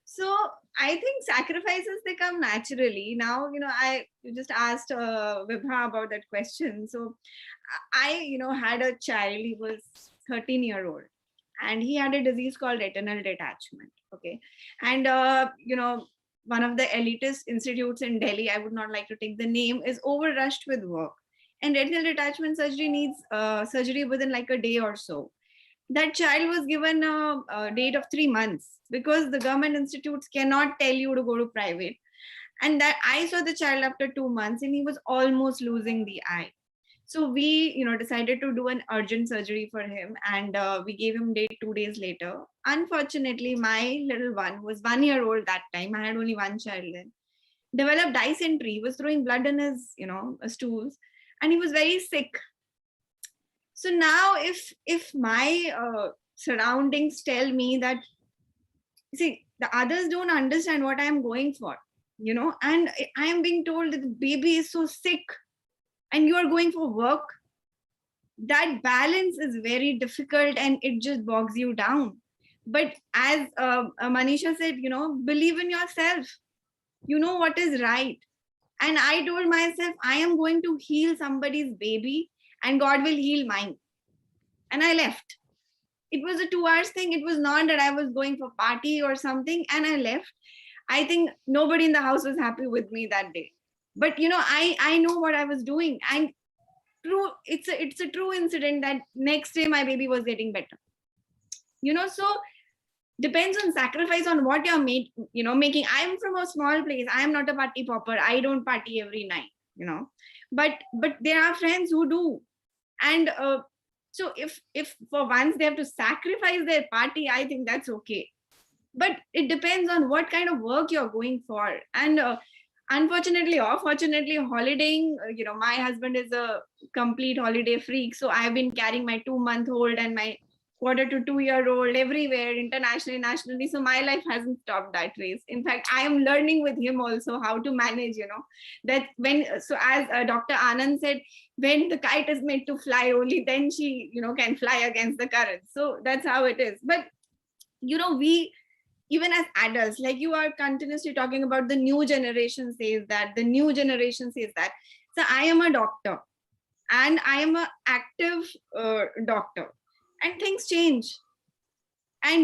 So I think sacrifices, they come naturally. Now, you just asked Vibha about that question. So I, had a child. He was 13-year-old, and he had a disease called retinal detachment. Okay. And, one of the elitist institutes in Delhi, I would not like to take the name, is overrushed with work. And retinal detachment surgery needs surgery within like a day or so. That child was given a date of 3 months because the government institutes cannot tell you to go to private. And that I saw the child after 2 months and he was almost losing the eye. So we, decided to do an urgent surgery for him, and we gave him date 2 days later. Unfortunately, my little one, who was 1 year old that time, I had only one child then, developed dysentery. He was throwing blood in his, stools, and he was very sick. So now if my surroundings tell me that, see, the others don't understand what I'm going for, and I am being told that the baby is so sick and you are going for work, that balance is very difficult and it just bogs you down. But as Manisha said, believe in yourself. You know what is right. And I told myself, I am going to heal somebody's baby and God will heal mine. And I left. It was a 2 hours thing. It was not that I was going for party or something, and I left. I think nobody in the house was happy with me that day. But I know what I was doing. And true, it's a true incident that next day my baby was getting better. So depends on sacrifice on what you're making. I'm from a small place. I am not a party popper. I don't party every night, but there are friends who do. And so if for once they have to sacrifice their party, I think that's okay. But it depends on what kind of work you're going for. And unfortunately or fortunately, holidaying, my husband is a complete holiday freak. So I've been carrying my 2-month-old and my 1/4 to 2-year-old everywhere, internationally, nationally. So my life hasn't stopped that race. In fact, I am learning with him also how to manage, that so as Dr. Anand said, when the kite is made to fly, only then she, can fly against the current. So that's how it is. But, we, even as adults, like you are continuously talking about the new generation says that, the new generation says that. So I am a doctor and I am an active doctor. And things change. And,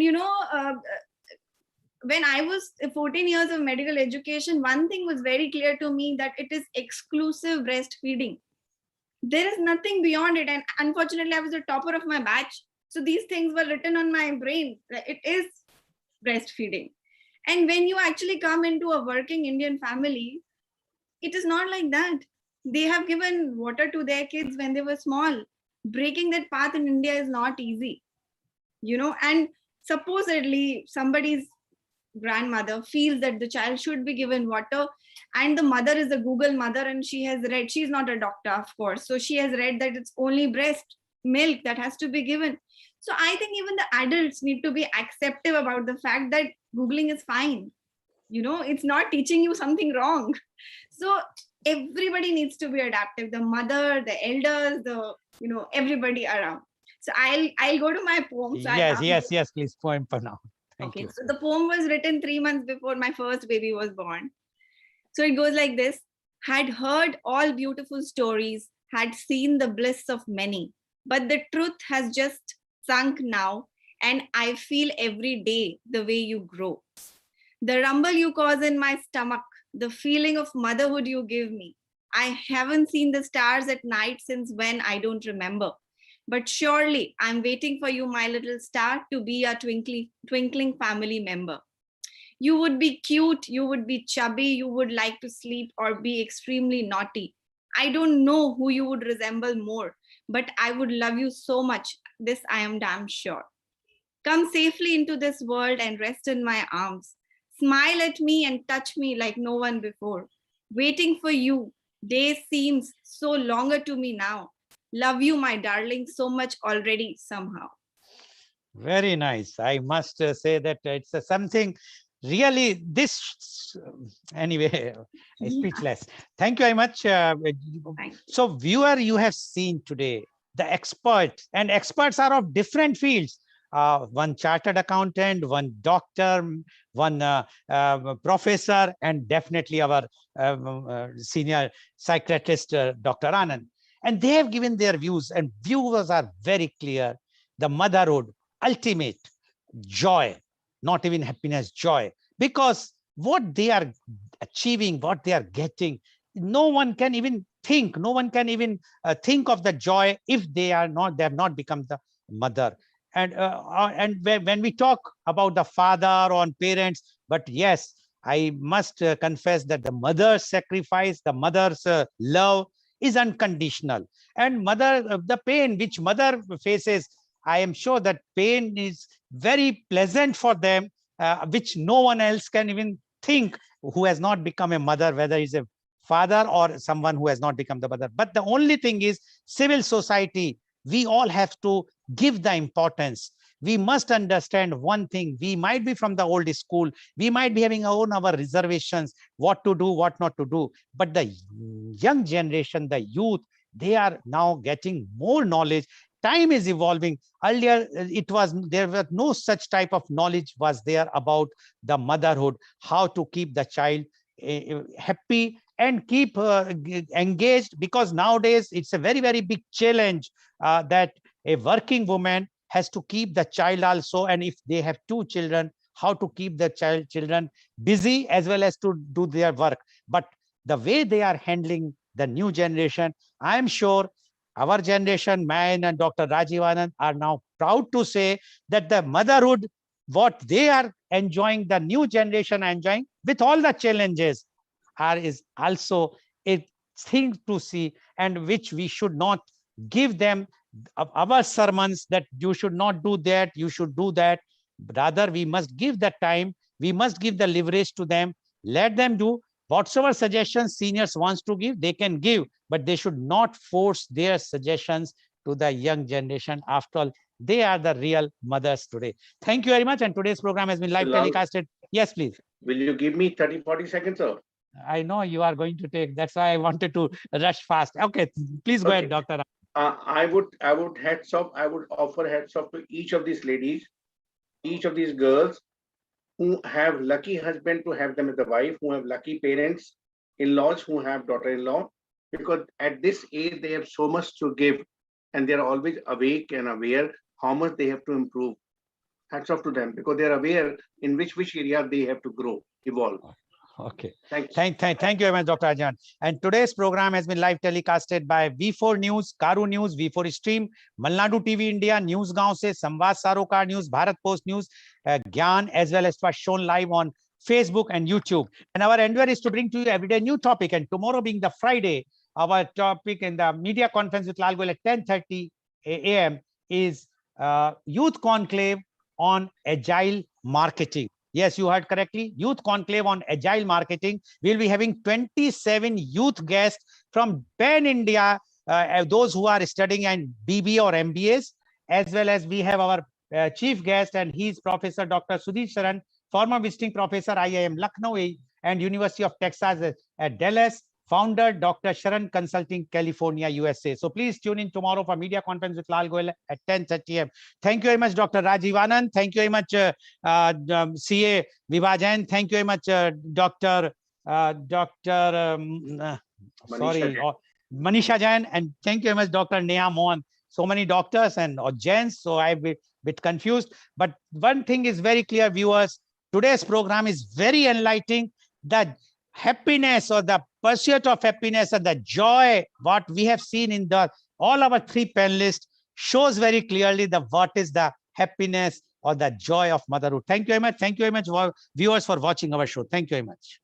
when I was 14 years of medical education, one thing was very clear to me, that it is exclusive breastfeeding. There is nothing beyond it. And unfortunately, I was the topper of my batch. So these things were written on my brain. It is breastfeeding. And when you actually come into a working Indian family, it is not like that. They have given water to their kids when they were small. Breaking that path in India is not easy, and supposedly somebody's grandmother feels that the child should be given water, and the mother is a Google mother and she has read, she's not a doctor, of course, so she has read that it's only breast milk that has to be given. So I think even the adults need to be accepting about the fact that Googling is fine. It's not teaching you something wrong. So everybody needs to be adaptive, the mother, the elders, the everybody around. So I'll go to my poem. So yes, please, poem for now. Thank you. So the poem was written 3 months before my first baby was born. So it goes like this. Had heard all beautiful stories, had seen the bliss of many, but the truth has just sunk now, and I feel every day the way you grow. The rumble you cause in my stomach, the feeling of motherhood you give me. I haven't seen the stars at night since when I don't remember. But surely I'm waiting for you, my little star, to be a twinkling family member. You would be cute, you would be chubby, you would like to sleep or be extremely naughty. I don't know who you would resemble more, but I would love you so much. This I am damn sure. Come safely into this world and rest in my arms. Smile at me and touch me like no one before. Waiting for you, day seems so longer to me now. Love you, my darling, so much already somehow. Very nice. I must say that it's something really this, anyway, speechless. Thank you very much. So viewer, you have seen today the experts, and experts are of different fields. One chartered accountant, one doctor, one professor, and definitely our senior psychiatrist, Dr. Anand. And they have given their views, and views are very clear. The motherhood, ultimate joy, not even happiness, joy. Because what they are achieving, what they are getting. No one can even think, think of the joy if they have not become the mother. And when we talk about the father or parents, but yes, I must confess that the mother's sacrifice, the mother's love is unconditional. And the pain which mother faces, I am sure that pain is very pleasant for them, which no one else can even think, who has not become a mother, whether he's a father or someone who has not become the mother. But the only thing is, civil society, we all have to give the importance. We must understand one thing. We might be from the old school. We might be having our reservations, what to do, what not to do. But the young generation, the youth, they are now getting more knowledge. Time is evolving. Earlier, there was no such type of knowledge was there about the motherhood, how to keep the child happy and keep engaged, because nowadays it's a very, very big challenge that a working woman has to keep the child also. And if they have 2 children, how to keep the children busy as well as to do their work. But the way they are handling the new generation, I am sure our generation, mine and Dr. Rajiv Anand, are now proud to say that the motherhood, what they are enjoying, the new generation enjoying, with all the challenges, is also a thing to see, and which we should not give them our sermons that you should not do that, you should do that. Rather, we must give the time, we must give the leverage to them, let them do whatsoever suggestions seniors wants to give, they can give, but they should not force their suggestions to the young generation. After all, they are the real mothers today. Thank you very much. And today's program has been live telecasted. Yes, please. Will you give me 30-40 seconds, sir? I know you are going to take. That's why I wanted to rush fast. Okay, please go ahead, Doctor. I would offer hats off to each of these ladies, each of these girls who have lucky husband to have them as a wife, who have lucky parents, in-laws who have daughter-in-law, because at this age they have so much to give, and they are always awake and aware how much they have to improve. Hats off to them, because they are aware in which area they have to grow, evolve. Okay. Thanks. Thank you very much, Dr. Ajahn. And today's program has been live telecasted by V4 News, Caru News, V4 Stream, Malnadu TV India, News Gaon se, Samvad Sarokar News, Bharat Post News, Gyan, as well as was shown live on Facebook and YouTube. And our endeavor is to bring to you everyday new topic. And tomorrow being the Friday, our topic in the media conference with Lal Goel at 10:30 a.m. is Youth Conclave on Agile Marketing. Yes, you heard correctly. Youth Conclave on Agile Marketing. We'll be having 27 youth guests from Pan India, those who are studying in BBA or MBAs, as well as we have our chief guest, and he's Professor Dr. Sudhir Sharan, former visiting professor, IIM Lucknow and University of Texas at Dallas, founder Dr. Sharan Consulting, California, USA. So please tune in tomorrow for media conference with Lal Goel at 10:30 a.m. Thank you very much, Dr. Rajiv Anand. Thank you very much, CA Vibha Jain. Thank you very much, Manisha Jain. And thank you very much, Dr. Neha Mohan. So many doctors and Jains, so I've been a bit confused. But one thing is very clear, viewers. Today's program is very enlightening. The happiness or the pursuit of happiness and the joy, what we have seen in all our 3 panelists, shows very clearly what is the happiness or the joy of motherhood. Thank you very much. Thank you very much, viewers, for watching our show. Thank you very much.